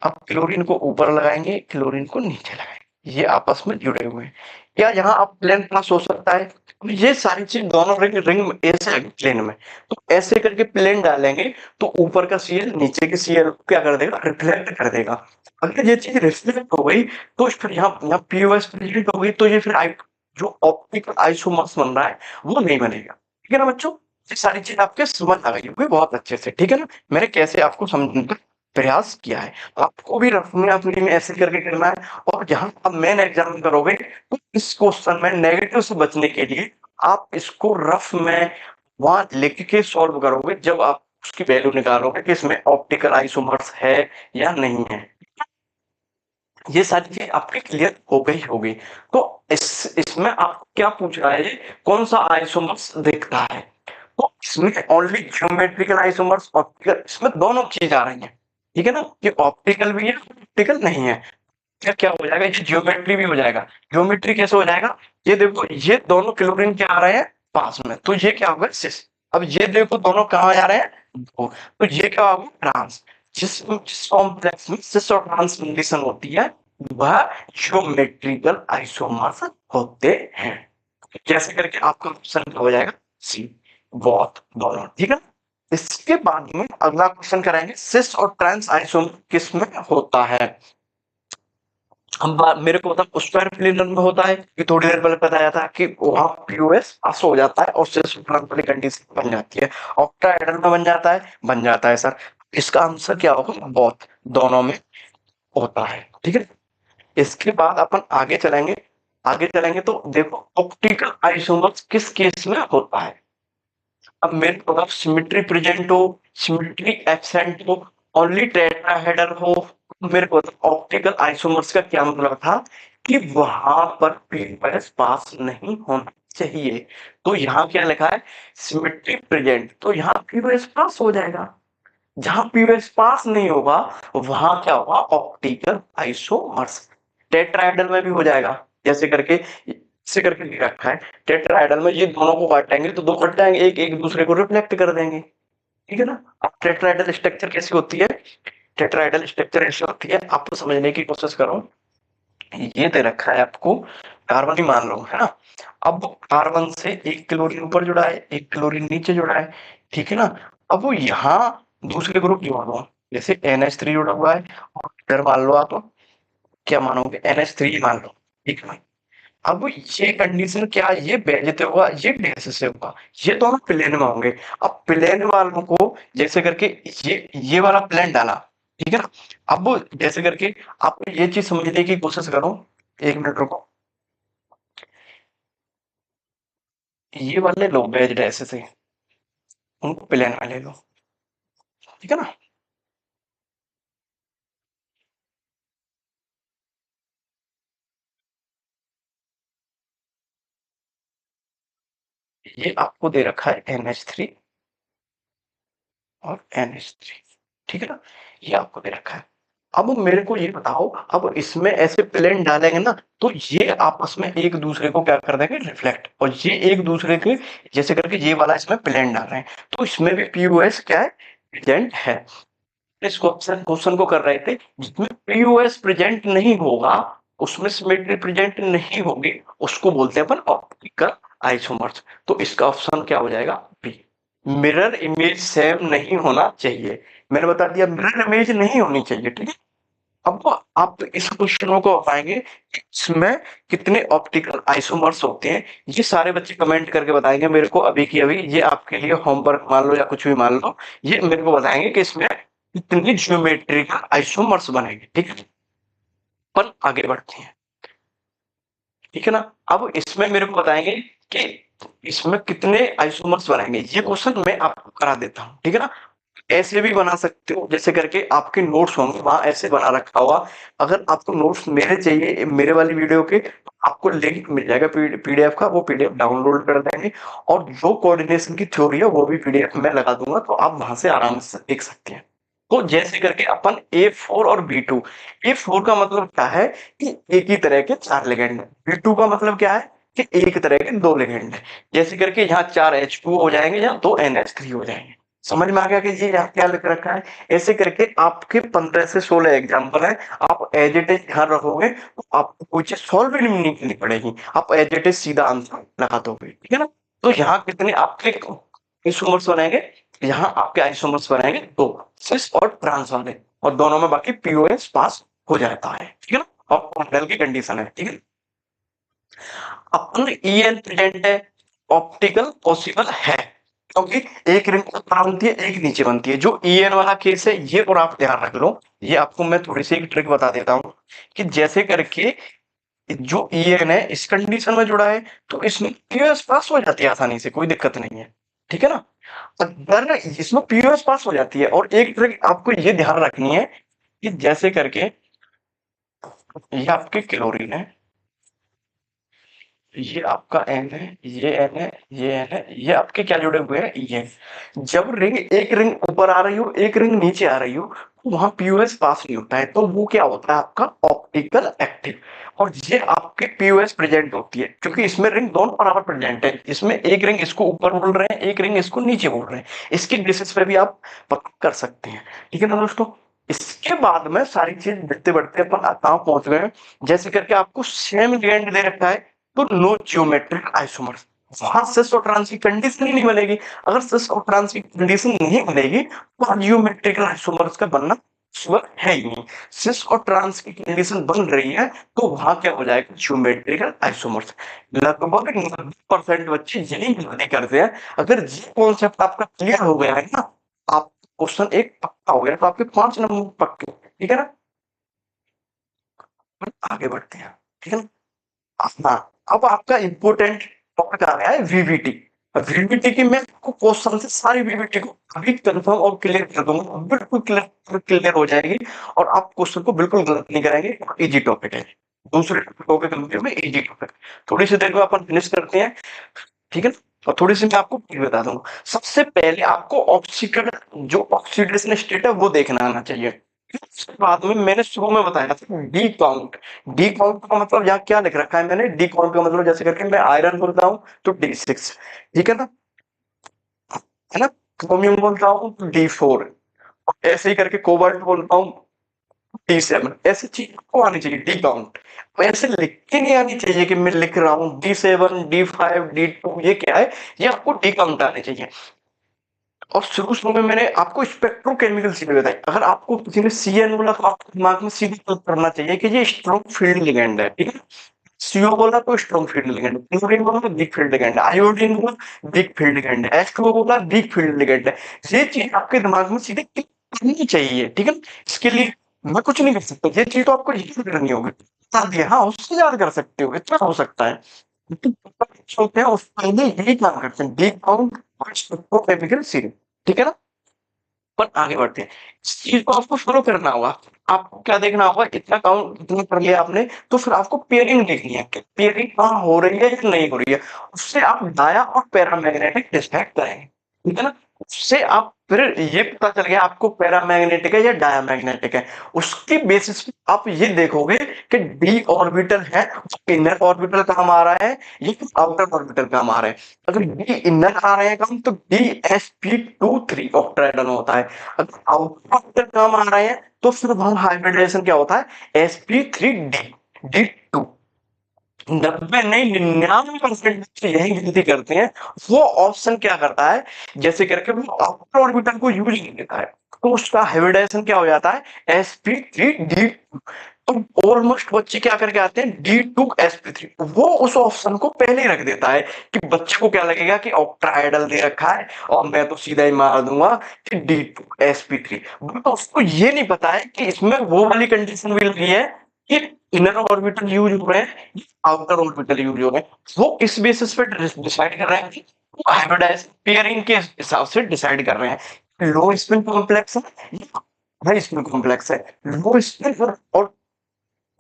अब क्लोरीन को ऊपर लगाएंगे, क्लोरीन को नीचे लगाएंगे, ये आपस में जुड़े हुए हैं। क्या यहाँ आप प्लेन पास हो सकता है, अब ये सारी चीज दोनों रिंग रिंग ऐसे प्लेन में, तो ऐसे करके प्लेन डालेंगे तो ऊपर का सीएल नीचे के सीएल क्या कर देगा, रिफ्लेक्ट कर देगा। अगर ये चीज रिफ्लेक्ट हो गई तो फिर यहाँ पीओएस प्रेजेंट हो गई, तो ये फिर जो ऑप्टिकल आइसोमर्स बन रहा है वो नहीं बनेगा, ठीक है ना बच्चों। ये सारी चीज आपके समझ आ गई होगी बहुत अच्छे से, ठीक है ना। मैंने कैसे आपको समझने का प्रयास किया है, आपको भी रफ में अपने में ऐसे करके करना है। और जहां आप मेन एग्जाम करोगे तो इस क्वेश्चन में नेगेटिव से बचने के लिए आप इसको रफ में वहां लिख के सॉल्व करोगे, जब आप उसकी वैल्यू निकालोगे कि इसमें ऑप्टिकल आइसोमर्स है या नहीं है। ये सारी चीज आपकी क्लियर हो गई होगी। तो इसमें आपको क्या पूछ रहा है, ये कौन सा आइसोमर्स दिखता है, तो इसमें ओनली ज्योमेट्रिकल आइसोमर्स, ऑप्टिकल, इसमें दोनों चीज आ रही है, ठीक है ना। कि ऑप्टिकल भी है, ऑप्टिकल नहीं है। क्या क्या हो जाएगा, ये ज्योमेट्री भी हो जाएगा। ज्योमेट्री कैसे हो जाएगा, ये देखो, ये दोनों क्लोरीन क्या आ रहे हैं पास में, तो ये क्या होगा, सिस। अब ये देखो दोनों कहाँ जा रहे हैं, दो, तो ये क्या होगा, ट्रांस। जिस जिस कॉम्प्लेक्स में सिस और ट्रांस कंडीशन होती है वह ज्योमेट्रिकल आइसोमर्स होते हैं। जैसे करके आपका ऑप्शन हो जाएगा सी, बोथ, दोनों, ठीक है। इसके बाद में अगला क्वेश्चन करेंगे, सिस और ट्रांस आइसोमर किस में होता है। हम मेरे को मतलब स्क्वायर प्लेनर में होता है, कि थोड़ी देर पहले बताया था कि वहां पीओएस पास हो जाता है और सिस वाली कंडीशन बन जाती है। ऑक्टाहेड्रल में बन जाता है सर। इसका आंसर क्या होगा, बोथ, दोनों में होता है, ठीक है। इसके बाद अपन आगे चलेंगे तो देखो ऑप्टिकल आइसोमर्स किस केस में होता है। अब मेरे को सिमेट्री प्रेजेंट हो, सिमेट्री एब्सेंट हो, ओनली टेट्राहेड्रल हो, मेरे को ऑप्टिकल आइसोमर्स का क्या मतलब था कि वहां पर पीओएस पास नहीं होना चाहिए। तो यहाँ क्या लिखा है, सिमेट्री प्रेजेंट, तो यहाँ पीओएस पास हो जाएगा। जहां पीओएस पास नहीं होगा वहां क्या होगा, ऑप्टिकल आइसोमर्स। टेट्राहेड्रल में भी हो जाएगा, जैसे करके ऐसे करके लिख रखा है। टेट्राहेड्रल में ये दोनों को काटेंगे तो दो कट जाएंगे, एक एक दूसरे को रिफ्लेक्ट कर देंगे, ठीक है ना। अब टेट्राहेड्रल स्ट्रक्चर कैसी होती है, टेट्राहेड्रल स्ट्रक्चर ऐसी होती है, आपको समझने की कोशिश करो। ये दे रखा है आपको, कार्बन ही मान लो, है ना। अब कार्बन से एक क्लोरीन ऊपर जुड़ा है, एक क्लोरीन नीचे जुड़ा है, ठीक है ना। अब वो यहाँ दूसरे ग्रुप जोड़ दो, जैसे NH3 जुड़ा हुआ है, और इधर मान लो आप क्या मानोगे, NH3 मान लो, ठीक है। अब ये कंडीशन क्या, ये बेज से होगा, ये डैश से होगा, ये दोनों प्लेन में होंगे। अब प्लेन वालों को जैसे करके ये वाला प्लेन डाला, ठीक है ना। अब जैसे करके आपको ये चीज समझने की कोशिश करो, एक मिनट रुको। ये वाले लो बेज डैश से, उनको प्लेन में ले लो, ठीक है ना। ये आपको दे रखा है NH3 और NH3, ठीक है ना, ये आपको दे रखा है। अब मेरे को ये बताओ, अब इसमें ऐसे प्लेन डालेंगे ना, तो ये आपस में एक दूसरे को क्या कर देंगे, रिफ्लेक्ट, और ये एक दूसरे के जैसे करके ये वाला इसमें प्लेन डाल रहे हैं, तो इसमें भी पीओएस क्या है, प्रेजेंट है। इस क्वेश्चन क्वेश्चन को कर रहे थे, जिसमें पीओएस प्रेजेंट नहीं होगा, उसमें सिमेट्री प्रेजेंट नहीं होगी, उसको बोलते हैं अपन ऑप्टिकल आइसोमर्स। तो इसका ऑप्शन क्या हो जाएगा, बी। मिरर इमेज सेम नहीं होना चाहिए, मैंने बता दिया मिरर इमेज नहीं होनी चाहिए, ठीक है। अब आप इस क्वेश्चन को पाएंगे कि इसमें कितने ऑप्टिकल आइसोमर्स होते हैं, ये सारे बच्चे कमेंट करके बताएंगे मेरे को अभी की अभी, ये आपके लिए होमवर्क मान लो या कुछ भी मान लो, ये मेरे को बताएंगे कि इसमें कितनी ज्योमेट्रिकल आइसोमर्स बनेंगे, ठीक है। अपन आगे बढ़ते हैं, ठीक है ना। अब इसमें मेरे को बताएंगे कि इसमें कितने आइसोमर्स बनेंगे, ये क्वेश्चन मैं आपको करा देता हूँ, ठीक है ना। ऐसे भी बना सकते हो, जैसे करके आपके नोट्स होंगे वहां ऐसे बना रखा होगा। अगर आपको नोट्स मेरे चाहिए, मेरे वाली वीडियो के, तो आपको लिंक मिल जाएगा पीडीएफ का, वो पीडीएफ डाउनलोड कर देंगे, और जो कोऑर्डिनेशन की थ्योरी है वो भी पीडीएफ में लगा दूंगा, तो आप वहां से आराम से देख सकते हैं। तो जैसे करके अपन A4 और B2, A4 का मतलब क्या है कि एक ही तरह के चार लिगेंड है, B2 का मतलब क्या है कि एक तरह के दो लिगेंड है, जैसे करके यहाँ 4 H2 हो जाएंगे, यहाँ 2 NH3 हो जाएंगे। समझ में आ गया कि ये यहाँ क्या लिख रखा है। ऐसे करके आपके 15 से 16 एग्जाम्पल है, आप एज इट इज ध्यान रखोगे तो आपको कोई चीज सॉल्व भी नहीं करनी पड़ेगी, आप एज इट इज सीधा आंसर लगा दोगे, ठीक है ना। तो यहाँ कितने आपके आइसोमर्स बनेंगे, यहाँ आपके आइसोमर्स बनेंगे दो, सिस और ट्रांस वाले, और दोनों में बाकी पीओएस पास हो जाता है, ठीक है ना, और कॉन्डेल की कंडीशन है, ठीक है। अपन EN प्रेजेंट है, ऑप्टिकल पॉसिबल है, क्योंकि एक रिंग ऊपर बनती है एक नीचे बनती है, जो EN वाला केस है ये, और आप ध्यान रख लो, ये आपको मैं थोड़ी सी एक ट्रिक बता देता हूँ कि जैसे करके जो EN है इस कंडीशन में जुड़ा है, तो इसमें पीओएस पास हो जाती है आसानी से, कोई दिक्कत नहीं है, ठीक है ना। अगर इसमें पीओएस पास हो जाती है, और एक ट्रिक आपको ये ध्यान रखनी है कि जैसे करके ये आपके क्लोरीन है, ये आपका एन है, ये एन है, ये एन है, ये आपके क्या जुड़े हुए हैं, ई है। जब रिंग एक रिंग ऊपर आ रही हो एक रिंग नीचे आ रही हो, तो वहां पीओएस पास नहीं होता है, तो वो क्या होता है आपका ऑप्टिकल एक्टिव, और ये आपके पीओएस प्रेजेंट होती है, क्योंकि इसमें रिंग दोनों बराबर प्रेजेंट है, इसमें एक रिंग इसको ऊपर बोल रहे हैं, एक रिंग इसको नीचे बोल रहे हैं, इसके बेसिस पे भी आप पता कर सकते हैं, ठीक है ना दोस्तों। इसके बाद में सारी चीज बढ़ते बढ़ते अपन कहाँ पहुंच गए, जैसे करके आपको सेम लिगेंड दे रखा है, तो नो जियोमेट्रिक आइसोमर्स, वहां सिस और ट्रांस की कंडीशन ही नहीं बनेगी। अगर सिस और ट्रांस की कंडीशन नहीं बनेगी तो जियोमेट्रिकल आइसोमर्स का बनना पॉसिबल है ही नहीं। सिस और ट्रांस की कंडीशन बन रही है तो वहां क्या हो जाएगा, जियोमेट्रिकल आइसोमर्स। लगभग 90% बच्चे यही गलती करते हैं। अगर ये कॉन्सेप्ट आपका क्लियर हो गया है ना, आप क्वेश्चन एक पक्का हो गया, तो आपके 5 नंबर पक्के, ठीक है ना। आगे बढ़ते हैं, ठीक है ना। हाँ, अब आपका इंपोर्टेंट टॉपिक आ गया है वीवीटी। वीवीटी की मैं आपको क्वेश्चन से सारी वीवीटी को अभी कंफर्म और क्लियर कर दूंगा, बिल्कुल क्लियर क्लियर हो जाएगी, और आप क्वेश्चन को बिल्कुल गलत नहीं करेंगे, इजी टॉपिक है। दूसरे टॉपिकों के कंपेयर में इजी टॉपिक। थोड़ी सी देर में अपन फिनिश करते हैं, ठीक है ना? और थोड़ी सी मैं आपको ट्रिक बता दूंगा। सबसे पहले आपको ऑक्सीकरण, जो ऑक्सीडेशन स्टेट है वो देखना आना चाहिए। उसके बाद में मैंने शुरू में बताया था डी काउंट। डी काउंट का मतलब यहाँ क्या लिख रखा है मैंने, डी काउंट का मतलब जैसे करके मैं आयरन बोलता हूँ तो D6, ठीक है ना, है ना? क्रोमियम बोलता हूँ तो D4, ऐसे ही करके कोबाल्ट बोलता हूँ D7। ऐसी चीज को आनी चाहिए डी काउंट। ऐसे लिख के नहीं आनी चाहिए कि मैं लिख रहा हूँ D7 D5 D2, ये क्या है, ये आपको डी काउंट आने चाहिए। और शुरू में मैंने आपको स्पेक्ट्रोकेमिकल चीजें बताई। अगर आपको किसी ने CN बोला तो आपके दिमाग में सीधे क्लिक करना चाहिए कि ये स्ट्रॉन्ग फील्ड लिगेंड है, ठीक है। CO बोला तो स्ट्रॉन्ग फील्ड लिगेंड है, क्लोरीन बोला तो वीक फील्ड लिगेंड है, आयोडीन बोला वीक फील्ड लिगेंड है, H2O बोला वीक फील्ड लिगेंड है। ये चीज आपके दिमाग में सीधे क्लिक करनी चाहिए, ठीक है। इसके लिए मैं कुछ नहीं कर सकता, ये चीज तो आपको यही करनी होगी। बता दिया, हाँ उससे याद कर सकते हो, इतना हो सकता है। लेकिन होते हैं उस पहले यही काम करते हैं, डी काउंट और स्पेक्ट्रोकेमिकल सीरीज, ठीक है ना। पर आगे बढ़ते हैं, इस चीज को आपको फॉलो करना होगा। आपको क्या देखना होगा, इतना काउंट इतना कर लिया आपने, तो फिर आपको पेयरिंग देखनी है कि पेयरिंग कहाँ हो रही है या नहीं हो रही है। उससे आप डाया और पैरामैग्नेटिक डिसाइड करेंगे, ठीक है ना। उससे आप फिर ये पता चल गया आपको पैरामैग्नेटिक है या डायामैग्नेटिक है। उसकी बेसिस पे आप ये देखोगे कि डी ऑर्बिटल है, इनर ऑर्बिटल काम आ रहा है, ये आउटर ऑर्बिटल काम आ रहा है। अगर डी इनर आ रहे हैं काम तो DsP2 3 ऑक्टाहेड्रल होता है। अगर आउटर ऑर्बिटल काम आ रहे हैं तो फिर वहां हाइब्रिडाइजेशन क्या होता है, sp3d D2। 90 नहीं 99% बच्चे यही गलती करते हैं। वो ऑप्शन क्या करता है, जैसे करके वो आउटर ऑर्बिटल को यूज नहीं देता है, तो उसका हाइब्रिडाइजेशन क्या हो जाता है, sp3d। तो ऑलमोस्ट बच्चे क्या करके आते हैं, D2sp3, वो उस ऑप्शन को पहले ही रख देता है कि बच्चे को क्या लगेगा कि ऑक्टाहेड्रल दे रखा है और मैं तो सीधा ही मार दूंगा कि D2sp3। तो उसको ये नहीं पता है कि इसमें वो वाली कंडीशन भी लगी है कि इनर ऑर्बिटल यूज हो रहे हैं, आउटर ऑर्बिटल यूज हो रहे हैं। वो इस बेसिस पे डिसाइड कर रहे हैं कि हाइब्रिडाइज पेयरिंग के हिसाब से डिसाइड कर रहे हैं, लो स्पिन कॉम्प्लेक्स है या हाई स्पिन कॉम्प्लेक्स है। लो स्पिन और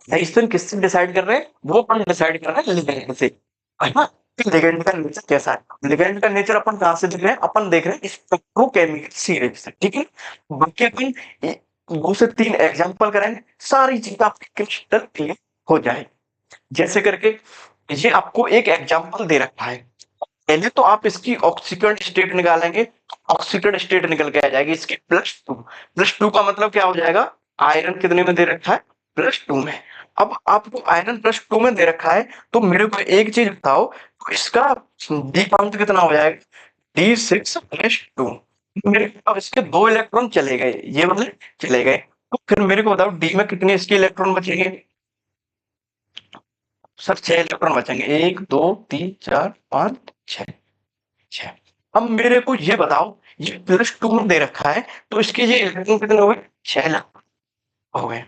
हाई स्पिन किससे डिसाइड कर रहे हैं, वो अपन डिसाइड कर रहे हैं लिगेंड से, है ना। लिगेंड का नेचर कैसा है, लिगेंड का नेचर अपन कहां से देख रहे हैं, अपन देख रहे हैं स्पेक्ट्रोकेमिकल सीरीज से, ठीक है। बाकी अपन 2 से 3 एग्जांपल करेंगे, सारी चीज आपकी क्रिस्टल क्लियर हो जाएगी। जैसे करके ये आपको एक एग्जांपल दे रखा है, पहले तो आप इसकी ऑक्सीकरण स्टेट निकालेंगे, ऑक्सीकरण स्टेट निकल के आ जाएगी इसकी +2। +2 का मतलब क्या हो जाएगा, आयरन कितने में दे रखा है, +2 में। अब आपको आयरन +2 में दे रखा है, तो मेरे को एक चीज बताओ, तो इसका डी काउंट कितना हो जाएगा, D6+2। मेरे अब इसके 2 इलेक्ट्रॉन चले गए, ये वाले चले गए, तो फिर मेरे को बताओ डी में कितने इसके इलेक्ट्रॉन बचेंगे। सर 6 इलेक्ट्रॉन बचेंगे, 1 2 3 4 5 6। छह। अब मेरे को ये बताओ, ये +2 में दे रखा है, तो इसके ये इलेक्ट्रॉन कितने हो गए, 6 हो गए।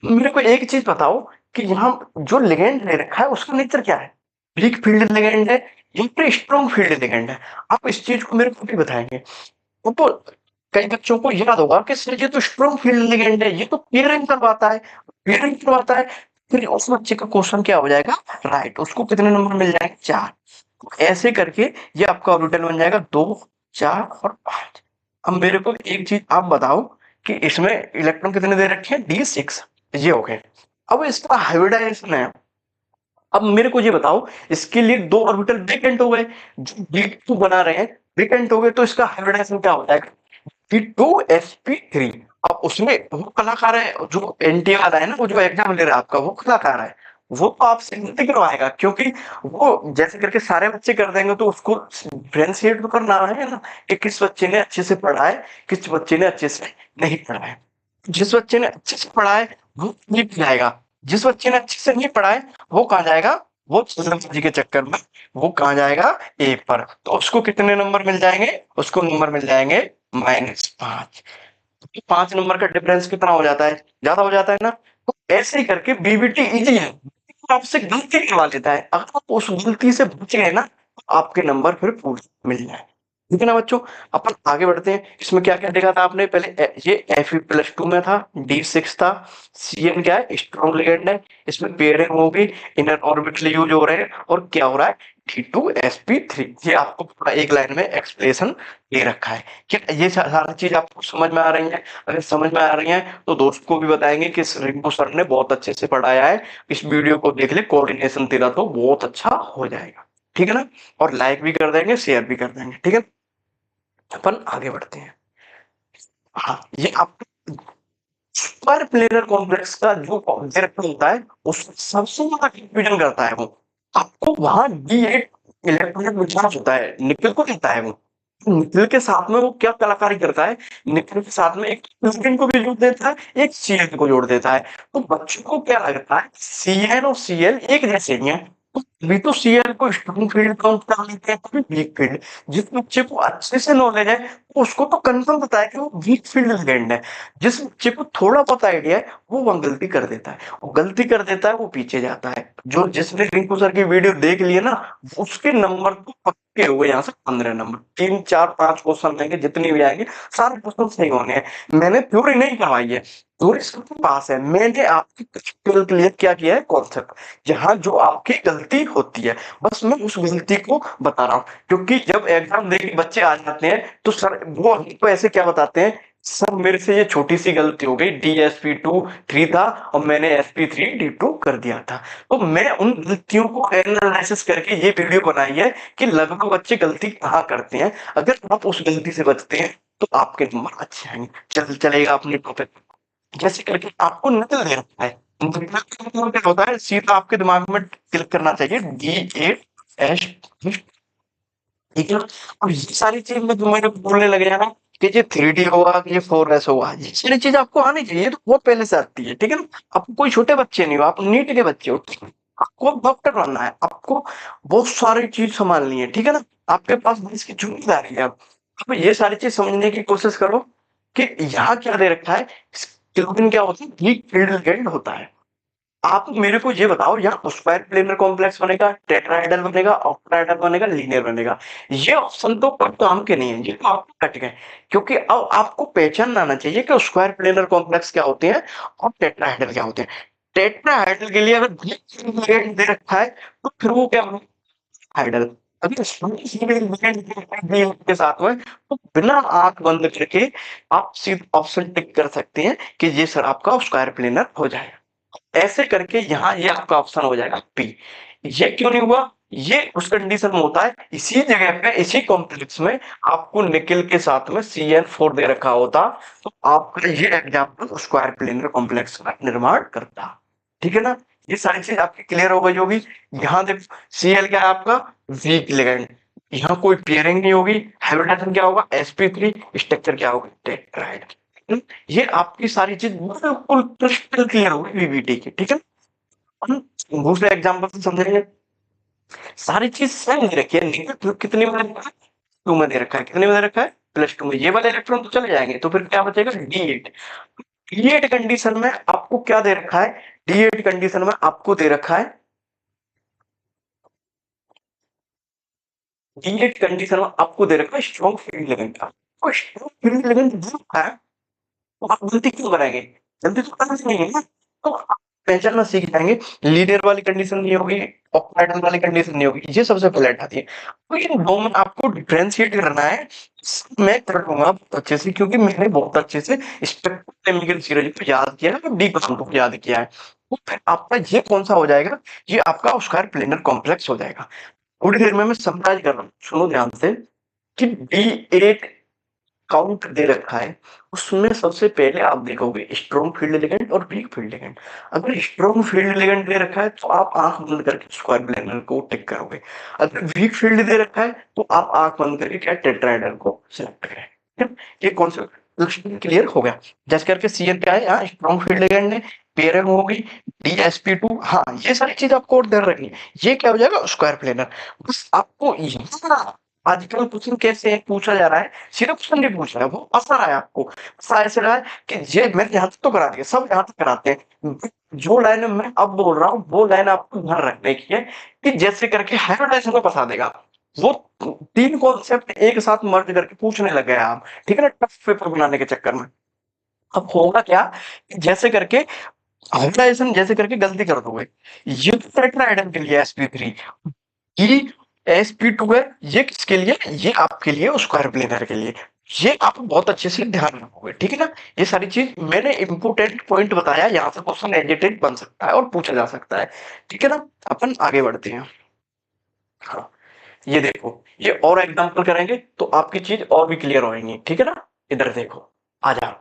मेरे को एक चीज बताओ कि यहाँ जो लिगेंड ले रखा है उसका नेचर क्या है, वीक फील्ड लिगेंड है या फिर स्ट्रॉन्ग फील्ड लिगेंड है। आप इस चीज को मेरे को भी बताएंगे। तो कई बच्चों को याद होगा कि सर ये तो स्ट्रॉन्ग फील्ड लिगेंड है, ये तो पेयरिंग करवाता है, पेयरिंग करवाता है। फिर उस बच्चे का क्वेश्चन क्या हो जाएगा, राइट, उसको कितने नंबर मिल जाएंगे, 4। ऐसे करके ये आपका ऑर्बिटल बन जाएगा 2 4 और 5। अब मेरे को एक चीज आप बताओ कि इसमें इलेक्ट्रॉन कितने दे रखे हैं, D6, ये हो गए। अब इसका हाइब्रिडाइजेशन है, अब मेरे को ये बताओ, इसके लिए 2 ऑर्बिटल वेकेंट हो गए, जो D2 बना रहे हैं वेकेंट हो गए, तो इसका हाइब्रिडाइजेशन क्या हो जाएगा, D2sp3। अब उसमें वो कलाकार है जो एनटीए वाला है ना, वो जो एग्जाम ले रहा है आपका, वो कलाकार है, वो तो आपसे गलती करवाएगा, क्योंकि वो जैसे करके सारे बच्चे कर देंगे तो उसको डिफरेंशिएट तो करना है ना, कि किस बच्चे ने अच्छे से पढ़ा है, किस बच्चे ने अच्छे से नहीं पढ़ा है। जिस बच्चे ने अच्छे से पढ़ा है वो नीट जाएगा, जिस बच्चे ने अच्छे से नहीं पढ़ा है वो कहाँ जाएगा, वो जल्दबाजी के चक्कर में वो कहाँ जाएगा, ए पर। तो उसको कितने नंबर मिल जाएंगे, उसको नंबर मिल जाएंगे -5। 5 नंबर का डिफरेंस कितना हो जाता है, ज्यादा हो जाता है ना। तो ऐसे ही करके बीबीटी इजी है, आपसे गलती करवा लेता है, अगर आप उस गलती से बच गए ना तो आपके नंबर फिर पूरे मिल जाए। ठीक है ना बच्चों? अपन आगे बढ़ते हैं। इसमें क्या-क्या देखा था आपने? पहले ये Fe+2 में था, D6 था, Cn क्या है? स्ट्रॉन्ग लिगैंड है। इसमें पेयरिंग होगी, इनर ऑर्बिटल यूज़ हो रहे हैं और क्या हो रहा है? D2sp3 ये आपको पूरा एक लाइन में एक्सप्लेनेशन दे रखा है। ठीक है? ये सारी चीज़ आपको समझ में आ रही है? अगर समझ में आ रही है तो दोस्त को भी बताएँगे कि रिंकू सर ने बहुत अच्छे से पढ़ाया है। इस वीडियो को देख ले, कोऑर्डिनेशन तेरा तो बहुत अच्छा हो जाएगा। ठीक है ना? और लाइक भी कर देंगे, शेयर भी कर देंगे। ठीक है? अपन आगे बढ़ते हैं। हाँ, ये आपको सुपर प्लेनर कॉम्प्लेक्स का जो कॉन्सेप्ट होता है, उसमें सबसे ज़्यादा कंफ्यूजन करता है वो। आपको वहाँ D8 इलेक्ट्रॉनिक डिस्चार्ज होता है, निकेल को देता है वो। निकेल के साथ में वो क्या कलाकारी करता है, निकेल के साथ में एक फ्लोरीन को भी जोड़ देता है, एक Cl को जोड़ देता है। तो बच्चों को क्या लगता है, Cn और Cl एक जैसे ही हैं। तो भी तो Cl को स्ट्रॉन्ग फील्ड काउंट कर लेते हैं, कभी वीक फील्ड। जिस बच्चे को अच्छे से नॉलेज है, उसको तो कंफर्म पता है कि वो वीक फील्ड लिगेंड है। जिस बच्चे को थोड़ा बहुत आइडिया है, वो वहाँ गलती कर देता है। और गलती कर देता है, वो पीछे जाता है। जो जिसने रिंकू सर की वीडियो देख ली है ना, उसके नंबर तो पक्के हुए यहाँ से 15 नंबर। 3, 4, 5 क्वेश्चन रहेंगे, जितने भी आएंगे, सारे क्वेश्चन सही होने हैं। मैंने थ्योरी नहीं करवाई है, थ्योरी सबके पास है। मैंने आपकी क्लियर क्या किया है, कॉन्सेप्ट। जहाँ जो आपकी गलती होती है, बस मैं उस गलती को बता रहा हूँ। क्योंकि जब एग्जाम दे के बच्चे आ जाते हैं, तो सर वो हमको ऐसे क्या बताते हैं, सर मेरे से ये छोटी सी गलती हो गई, DSP2 3 था और मैंने SP3 D2 कर दिया था। तो मैं उन गलतियों को एनालिसिस करके ये वीडियो बनाई है कि लगभग बच्चे गलती कहाँ करते हैं। अगर आप उस गलती से बचते हैं तो आपके नंबर अच्छे आएंगे। चलेगा अपने टॉपिक। जैसे करके आपको निकल दे रखा है, निकल का क्या होता है, सीधा आपके दिमाग में क्लिक करना चाहिए, D8S। ठीक है ना? अब ये सारी चीज में तुम्हें बोलने लग जाना कि ये 3D होगा, कि ये 4S होगा, ये सारी चीज आपको आनी चाहिए, ये तो बहुत पहले से आती है। ठीक है ना? आप कोई छोटे बच्चे नहीं हो, आप नीट के बच्चे हो। आपको डॉक्टर बनना है, आपको बहुत सारी चीज संभालनी है। ठीक है ना? आपके पास देश की जिम्मेदारी है। अब ये सारी चीज समझने की कोशिश करो कि यहाँ क्या दे रखा है। क्लोरीन क्या होता है, वीक फील्ड लिगेंड होता है। आप मेरे को ये बताओ, यहाँ स्क्वायर प्लेनर कॉम्प्लेक्स बनेगा, टेट्राहेड्रल बनेगा, ऑक्टाहेड्रल बनेगा, लीनियर बनेगा। ये ऑप्शन तो कोई काम के नहीं है, ये तो आपको कट गए। क्योंकि अब आपको पहचान आना चाहिए कि स्क्वायर प्लेनर कॉम्प्लेक्स क्या होते हैं और टेट्राहेड्रल क्या होते हैं। टेट्राहेड्रल के लिए अगर दे रखा है, तो फिर वो क्या हाइडल। अगर के साथ में, तो बिना आंख बंद करके आप सीधा ऑप्शन टिक कर सकते हैं कि ये सर आपका स्क्वायर प्लेनर हो जाएगा। ऐसे करके यहाँ ये आपका ऑप्शन हो जाएगा पी। ये क्यों नहीं हुआ, ये उस कंडीशन में होता है, इसी जगह पे इसी कॉम्प्लेक्स में आपको निकेल के साथ में CN4 दे रखा होता, तो आपका ये एग्जाम्पल स्क्वायर प्लेनर कॉम्प्लेक्स का निर्माण करता। ठीक है ना? ये सारी चीज आपकी क्लियर हो गई होगी। यहाँ देखो, Cl क्या है आपका, वीक लिगेंड। यहाँ कोई पेयरिंग नहीं होगी। हाइब्रिडाइजेशन क्या होगा, sp3। स्ट्रक्चर क्या होगा, टेट्राहेड्रल। ये आपकी सारी चीज बिल्कुल क्रिस्टल क्लियर होगी VBT की। ठीक है? हम दूसरे एग्जांपल से समझेंगे। सारी चीज सेम दे रखी है, नेगेटिव कितने में दे रखा है, 2 में दे रखा है। कितने में दे रखा है, +2 में। ये वाले इलेक्ट्रॉन तो चले जाएंगे, तो फिर क्या बचेगा, D8। D8 कंडीशन में आपको क्या दे रखा है, D8 कंडीशन में आपको दे रखा है, D8 कंडीशन में आपको दे रखा है स्ट्रॉन्ग फील्ड लिगेंड। आपको स्ट्रॉन्ग फील्ड लिगेंड दे रखा है, तो आप गलती क्यों बनाएंगे, गलती तो करनी नहीं है ना। तो आप पहचानना सीख जाएंगे। लीनियर वाली कंडीशन नहीं होगी, ऑक्टाहेड्रल वाली कंडीशन नहीं होगी, ये सबसे पहले हटाती है। तो इन दो में आपको डिफरेंशिएट करना है। मैं कर लूंगा बहुत अच्छे से, क्योंकि मैंने बहुत अच्छे से स्पेक्ट्रोकेमिकल सीरीज को याद किया है और डी क्वांटम को याद किया है। तो फिर आपका ये कौन सा हो जाएगा, ये आपका स्क्वायर प्लेनर कॉम्प्लेक्स हो जाएगा। थोड़ी देर में मैं समराइज कर रहा हूँ, सुनो ध्यान से कि D8 काउंट दे रखा है। उसमें सबसे पहले आप देखोगे स्ट्रॉन्ग फील्ड लिगेंड और वीक फील्ड लिगेंड। अगर स्ट्रॉन्ग फील्ड लिगेंड दे रखा है, तो आप आंख बंद करके स्क्वायर प्लेनर को टिक करोगे। अगर वीक फील्ड दे रखा है, तो आप आंख बंद करके क्या टेट्राहेड्रल को सिलेक्ट करें। ठीक है? ये कॉन्सेप्ट क्लियर हो गया। जैसे करके सीएन क्या है, यहाँ स्ट्रॉन्ग फील्ड लिगेंड है, पेयरिंग होगी DSP2। हाँ, ये सारी चीज आपको और ध्यान रखनी है। ये क्या हो जाएगा, स्क्वायर प्लेनर। बस आपको यहाँ आजकल क्वेश्चन कैसे पूछा जा रहा है, सीधा क्वेश्चन नहीं पूछ रहा है, वो आसान है आपको। ऐसा ऐसे रहा है कि ये मैंने यहाँ तक तो करा दिया, सब यहाँ तक कराते हैं। जो लाइन मैं अब बोल रहा हूँ, वो लाइन आपको ध्यान रखने की है कि जैसे करके हाइब्रिडाइजेशन को फंसा देगा। वो 3 कॉन्सेप्ट एक साथ मर्ज करके पूछने लग गए आप, ठीक है ना? टफ पेपर बनाने के चक्कर में। अब होगा क्या, जैसे करके हाइब्रिडाइजेशन जैसे करके गलती कर दोगे। ये तो टेट्राहेड्रल के लिए sp3, ये sp2 है, ये किसके लिए? ये आपके लिए स्क्वायर प्लेनर के लिए। ये आप बहुत अच्छे से ध्यान रखोगे, ठीक है ना? ये सारी चीज मैंने इंपोर्टेंट पॉइंट बताया, यहाँ से क्वेश्चन एडिटेड बन सकता है और पूछा जा सकता है, ठीक है ना? अपन आगे बढ़ते हैं। हाँ, ये देखो, ये और एग्जांपल करेंगे तो आपकी चीज और भी क्लियर होएंगी, ठीक है ना? इधर देखो, आ जाओ।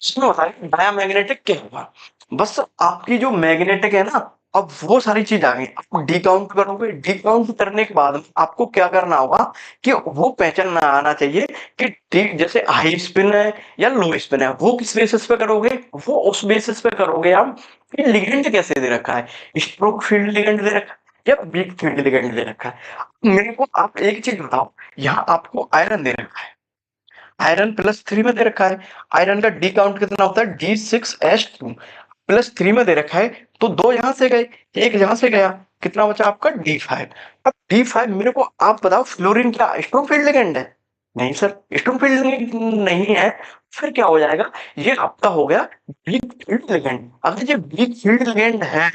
इसमें बताइए डायामैग्नेटिक क्या होगा? बस आपकी जो मैग्नेटिक है ना, अब वो सारी चीज आ गई। आप डी काउंट करोगे, डी काउंट करने के बाद आपको क्या करना होगा कि वो पहचानना आना चाहिए कि डी जैसे हाई स्पिन है या लो स्पिन है, वो किस बेसिस पे करोगे? वो उस बेसिस पे करोगे आप कि लिगेंड कैसे दे रखा है, स्ट्रोक फील्ड लिगेंड दे रखा है या वीक फील्ड लिगेंड दे रखा है। मेरे को आप एक चीज बताओ, यहाँ आपको आयरन दे रखा है, आयरन +3 में दे रखा है। आयरन का डी काउंट कितना होता है? D6H2 +3 में दे रखा है, तो 2 यहां से गए, एक यहां से गया, कितना बचा आपका? D5। अब D5 मेरे को आप बताओ, फ्लोरीन क्या स्ट्रॉन्ग फील्ड लिगेंड है? नहीं सर, स्ट्रॉन्ग फील्ड लिगेंड नहीं है। फिर क्या हो जाएगा? ये आपका हो गया वीक फील्ड लिगेंड। अगर ये वीक फील्ड लिगेंड है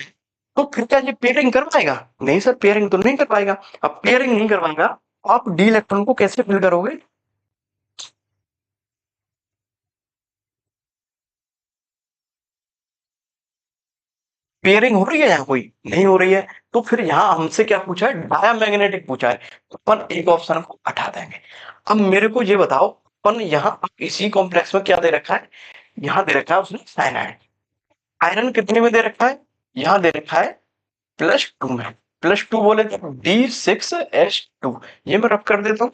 तो फिर क्या ये पेयरिंग कर पाएगा? नहीं सर, पेयरिंग तो नहीं कर पाएगा। अब पेयरिंग नहीं करवाएगा, आप डी इलेक्ट्रॉन को कैसे फिल करोगे? पेयरिंग हो रही है यहाँ? कोई नहीं हो रही है। तो फिर यहाँ हमसे क्या पूछा है? डायामैग्नेटिक पूछा है, तो अपन एक ऑप्शन को हटा देंगे। अब मेरे को ये बताओ, अपन यहाँ इसी कॉम्प्लेक्स में क्या दे रखा है? यहाँ दे रखा है उसने साइनाइड। आयरन कितने में दे रखा है? यहाँ दे रखा है +2 में। +2 बोले तो D6H2, ये मैं रब कर देता हूँ।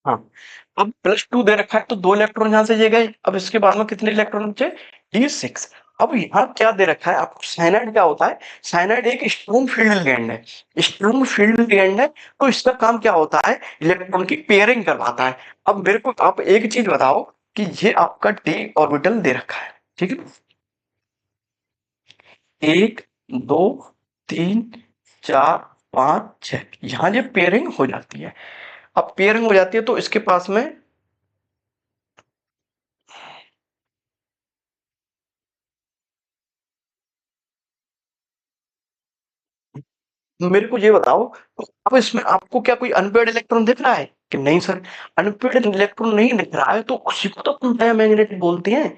हाँ, अब +2 दे रखा है तो 2 इलेक्ट्रॉन यहाँ से ये गए। अब इसके बाद में कितने इलेक्ट्रॉन बचे? D6। अब यहाँ क्या दे रखा है आपको? साइनाइड क्या होता है? साइनाइड एक स्ट्रॉन्ग फील्ड लिगेंड है। स्ट्रॉन्ग फील्ड लिगेंड है, तो इसका काम क्या होता है? इलेक्ट्रॉन की पेयरिंग करवाता है। अब मेरे को आप एक चीज बताओ कि ये आपका d ऑर्बिटल दे रखा है, ठीक है? 1, 2, 3, 4, 5, 6, यहाँ ये पेयरिंग हो जाती है। अब पेयरिंग हो जाती है तो इसके पास में मेरे को ये बताओ, तो अब इसमें आपको क्या कोई अनपेयर्ड इलेक्ट्रॉन दिख रहा है कि नहीं सर? अनपेयर्ड इलेक्ट्रॉन नहीं दिख रहा है तो उसी को तो अपन डायमैग्नेटिक बोलते हैं।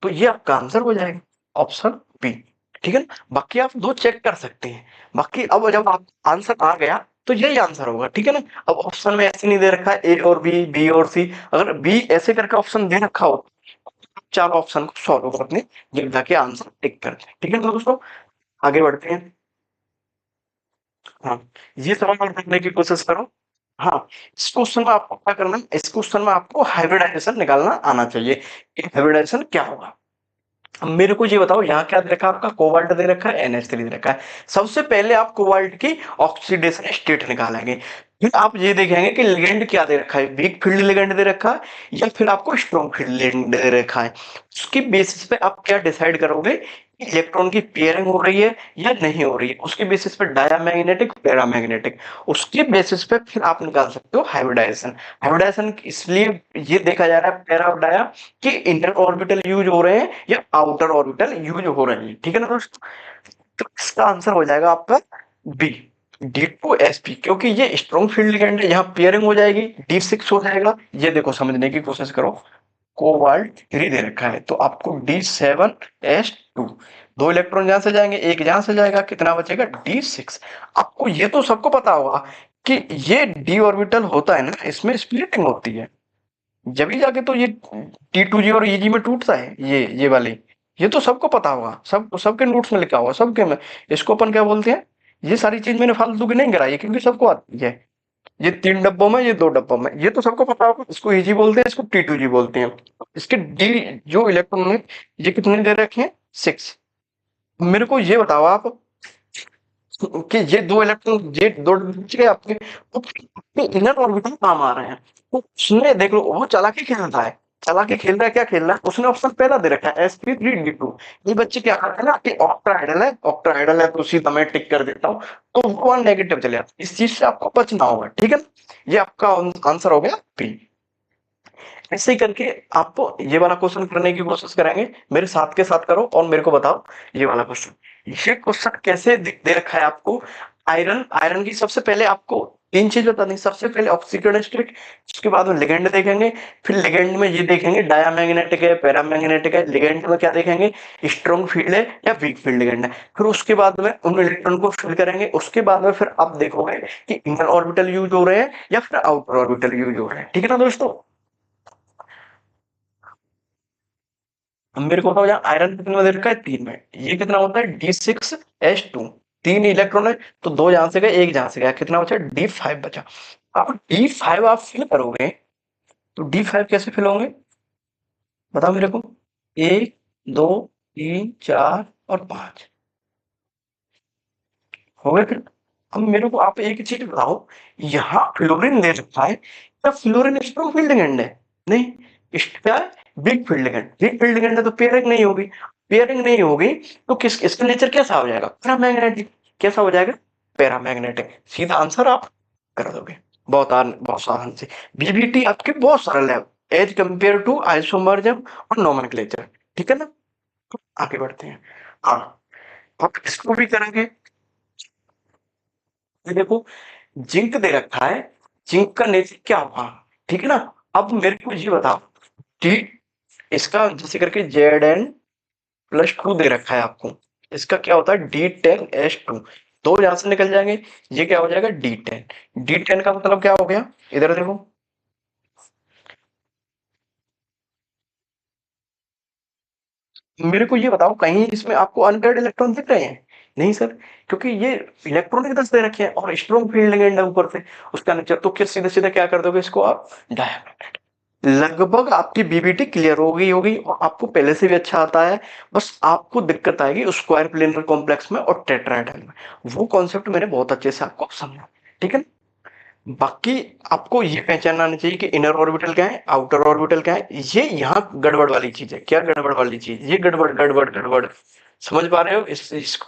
तो ये आपका आंसर हो जाएगा ऑप्शन बी, ठीक है ना? बाकी आप दो चेक कर सकते हैं। बाकी अब जब आप आंसर आ गया तो यही आंसर होगा, ठीक है ना? अब ऑप्शन में ऐसे नहीं दे रखा है ए और बी, बी और सी। अगर बी ऐसे करके ऑप्शन दे रखा हो, चार ऑप्शन को सॉल्व कर अपने, जब जाके आंसर टिक कर दें, ठीक है ना दोस्तों? आगे बढ़ते हैं। हाँ, ये सवाल और देखने की कोशिश करो। हाँ, इस क्वेश्चन में आपको क्या करना है? इस क्वेश्चन में आपको हाइब्रिडाइजेशन निकालना आना चाहिए। कि हाइब्रिडाइजेशन क्या होगा? अब मेरे को ये बताओ, यहाँ क्या दे रखा है? आपका कोबाल्ट दे रखा है, NH3 दे रखा है। सबसे पहले आप कोबाल्ट की ऑक्सीडेशन स्टेट निकालेंगे। फिर आप ये देखेंगे कि लिगेंड क्या दे रखा है, वीक फील्ड लिगेंड दे रखा है या फिर आपको स्ट्रॉन्ग फील्ड लिगेंड दे रखा है। उसके बेसिस पे आप क्या डिसाइड करोगे कि इलेक्ट्रॉन की पेयरिंग हो रही है या नहीं हो रही है। उसके बेसिस पे डायामैग्नेटिक, पैरामैग्नेटिक, उसके बेसिस पे फिर आप निकाल सकते हो हाइब्रिडाइजेशन। हाइब्रिडाइजेशन इसलिए ये देखा जा रहा है पैरा और डाया कि इंटर ऑर्बिटल यूज हो रहे हैं या आउटर ऑर्बिटल यूज हो रहे हैं, ठीक है ना दोस्तों? तो इसका आंसर हो जाएगा आपका बी, D2sp, क्योंकि ये स्ट्रॉन्ग फील्ड लिगेंड है, यहाँ पेयरिंग हो जाएगी, D6 हो जाएगा। ये देखो, समझने की कोशिश करो, कोबाल्ट 3 दे रखा है तो आपको D7S2, 2 इलेक्ट्रॉन यहां से जाएंगे, एक यहां से जाएगा, कितना बचेगा? D6। आपको ये तो सबको पता होगा कि ये d ऑर्बिटल होता है ना, इसमें स्प्लिटिंग होती है, जब ही जाके तो ये T2g और EG में टूटता है, ये वाले। ये तो सबको पता होगा, सब सबके नोट्स में लिखा होगा, सबके में। इसको अपन क्या बोलते हैं? ये सारी चीज मैंने फालतू की नहीं कराई है, क्योंकि सबको आती है। ये 3 डब्बों में, ये 2 डब्बों में, ये तो सबको पता होगा। इसको EG बोलते हैं, इसको T2g बोलते हैं। इसके डी जो इलेक्ट्रॉन है, ये कितने दे रखे हैं? 6। मेरे को ये बताओ आप कि ये 2 इलेक्ट्रॉन, ये 2 बच गए आपके, तो आपके इनर ऑर्बिटल काम आ रहे हैं। तो उसने देख लो, वो चालाकी खेलता है। चला के खेल रहा है, क्या खेल रहा है, उसने ऑप्शन पहला दे रखा है sp3d2। ये बच्चे क्या करते हैं ना कि ऑक्टाहाइड्रल है तो सीधा मैं टिक कर देता हूँ, तो वो नेगेटिव चले जाता है। इस चीज से आपको बचना होगा, ठीक है ना। ये आपका आंसर हो गया बी। ऐसे ही करके आपको ये वाला क्वेश्चन करने की कोशिश करेंगे, मेरे साथ के साथ करो और मेरे को बताओ ये वाला क्वेश्चन। ये क्वेश्चन कैसे दे रखा है आपको। आयरन आयरन की सबसे पहले आपको तीन चीज बता दें। सबसे पहले ऑक्सीकरण स्टेट, उसके बाद में लिगेंड देखेंगे, फिर लिगेंड में ये देखेंगे डायामैग्नेटिक है पैरामैग्नेटिक है, लिगेंड में क्या देखेंगे स्ट्रॉन्ग फील्ड है या वीक फील्ड लिगेंड है। फिर उसके बाद में उन इलेक्ट्रॉन को फिल करेंगे, उसके बाद में फिर आप देखोगे कि इनर ऑर्बिटल यूज हो रहे हैं या फिर आउटर ऑर्बिटल यूज हो रहे हैं, ठीक है ना दोस्तों। अब मेरे को बताओ यहाँ आयरन कितने में दे रखा है, 3 में। ये कितना होता है D6H2। 3 इलेक्ट्रॉन है तो 2 यहां से गए 1 जहां से गया, कितना बचा D5 बचा। अब D5 आप फिल करोगे तो D5 कैसे फिल होंगे बताओ मेरे को। 1 2 3 4 और 5 हो गए फिर। अब मेरे को आप एक चीज बताओ, यहाँ फ्लोरीन दे रखा है, क्या फ्लोरीन स्ट्रॉन्ग फील्ड लिगेंड है? नहीं। क्या है, weak field ligand. Weak field ligand है तो पेयरिंग नहीं होगी। पेयरिंग नहीं होगी तो किस इसका नेचर कैसा हो जाएगा, पैरामैग्नेटिक। कैसा हो जाएगा, पैरामैग्नेटिक। सीधा आंसर आप कर दोगे, बहुत आसान से। बीबीटी आपके बहुत सरल है एज कंपेयर टू आइसोमर्जम और नोमेनक्लेचर, ठीक है ना। तो आगे बढ़ते हैं। हाँ, आप इसको भी करेंगे। ये देखो जिंक दे रखा है, जिंक का नेचर क्या होगा, ठीक है ना। अब मेरे को ये बताओ, डी इसका जैसे करके Zn+2 दे रखा है आपको। इसका क्या होता है D10H2। दो यहां से निकल जाएंगे, ये क्या हो जाएगा D10। D10 का मतलब क्या हो गया, इधर देखो। मेरे को ये बताओ कहीं इसमें आपको अनपेयर्ड इलेक्ट्रॉन दिख रहे हैं? नहीं सर, क्योंकि ये इलेक्ट्रॉनिक 10 दे रखे हैं और स्ट्रॉन्ग फील्ड लिगेंड है ऊपर से उसका नेचर, तो किस सीधे सीधे क्या कर दोगे इसको आप, डायमैग्नेट। लगभग आपकी बीबीटी क्लियर हो गई होगी और आपको पहले से भी अच्छा आता है। बस आपको दिक्कत आएगी स्क्वायर प्लेनर कॉम्प्लेक्स में और टेट्राहेड्रल में। वो कॉन्सेप्ट मैंने बहुत अच्छे से आपको समझा, ठीक है। बाकी आपको ये पहचानना आना चाहिए कि इनर ऑर्बिटल क्या है, आउटर ऑर्बिटल क्या है। ये यहाँ गड़बड़ वाली चीज है। क्या गड़बड़ वाली चीज, ये गड़बड़ गड़बड़ गड़बड़, समझ पा रहे हो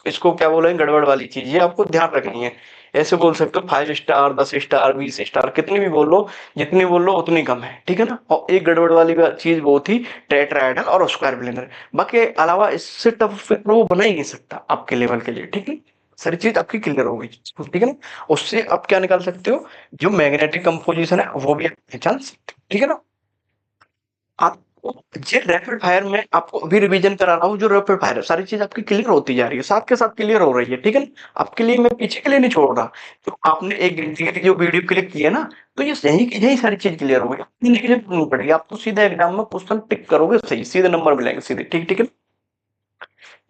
इसको क्या बोला है, गड़बड़ वाली चीज। ये आपको ध्यान रखनी है। ऐसे बोल सकते हो 5 स्टार 10 स्टार 20 स्टार, कितनी भी बोल लो, जितनी बोल लो उतनी कम है, ठीक है ना। और एक गड़बड़ वाली चीज वो थी टेट्राहेड्रल और स्क्वायर प्लेनर। बाकी अलावा इससे टफ फिर वो बना ही नहीं सकता आपके लेवल के लिए, ठीक है। सारी चीज आपकी क्लियर हो गई, ठीक है ना। उससे आप क्या निकाल सकते हो, जो मैग्नेटिक कंपोजिशन है वो भी आप पहचान सकते हो, ठीक है ना। आपको ये रैपिड फायर में आपको अभी रिवीजन करा रहा हूँ। जो रैपिड फायर है सारी चीज आपकी क्लियर होती जा रही है, साथ के साथ क्लियर हो रही है, ठीक है ना। आपके लिए मैं पीछे के लिए नहीं छोड़ रहा। तो आपने एक घंटे की जो वीडियो क्लिक की है ना, तो ये यही यही सारी चीज क्लियर हो गई, अपनी लिखने की नहीं पड़ेगी। आप तो सीधे एग्जाम में क्वेश्चन टिक करोगे सही, सीधे नंबर मिलेंगे सीधे, ठीक ठीक है।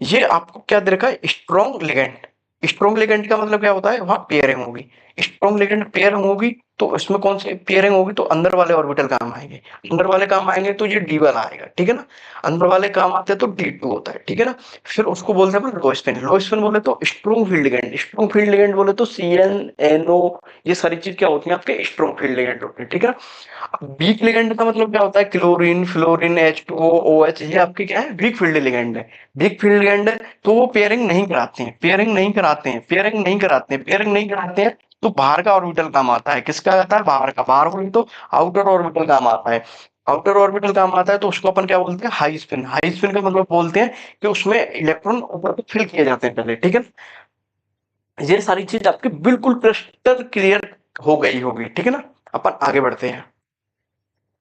ये आपको क्या दे रखा है, स्ट्रॉन्ग लिगेंड। स्ट्रॉन्ग लिगेंड का मतलब क्या होता है, वहां पेयरिंग होगी। स्ट्रॉन्ग लिगेंड पेयरिंग होगी तो इसमें कौन सी पेयरिंग होगी, तो अंदर वाले ऑर्बिटल काम आएंगे। अंदर वाले काम आएंगे तो ये डी वाला आएगा, ठीक है ना। अंदर वाले काम आते हैं तो D2 होता है, ठीक है ना। फिर उसको बोलते हैं लो स्पिन। लो स्पिन बोले तो strong field ligand. Strong field ligand बोले तो CN NO, ये सारी चीज क्या होती है आपके स्ट्रॉन्ग फील्ड लिगेंड होते हैं, ठीक है ना। वीक लिगेंड का मतलब क्या होता है, क्लोरीन फ्लोरीन H2O OH, ये आपके क्या है वीक फील्ड लिगेंड है। वीक फील्ड लिगेंड है तो वो पेयरिंग नहीं कराते हैं, पेयरिंग नहीं कराते हैं, पेयरिंग नहीं कराते हैं, पेयरिंग नहीं कराते हैं। तो बाहर का ऑर्बिटल काम आता है, किसका आता है, बाहर का। बाहर बोले तो आउटर ऑर्बिटल काम आता है। आउटर ऑर्बिटल काम आता है तो उसको अपन क्या बोलते हैं, हाई स्पिन। हाई स्पिन का मतलब बोलते हैं कि उसमें इलेक्ट्रॉन ऊपर को फिल किए जाते हैं पहले, ठीक है। ये सारी चीज आपकी बिल्कुल क्रिस्टल क्लियर हो गई होगी, ठीक है ना। अपन आगे बढ़ते हैं।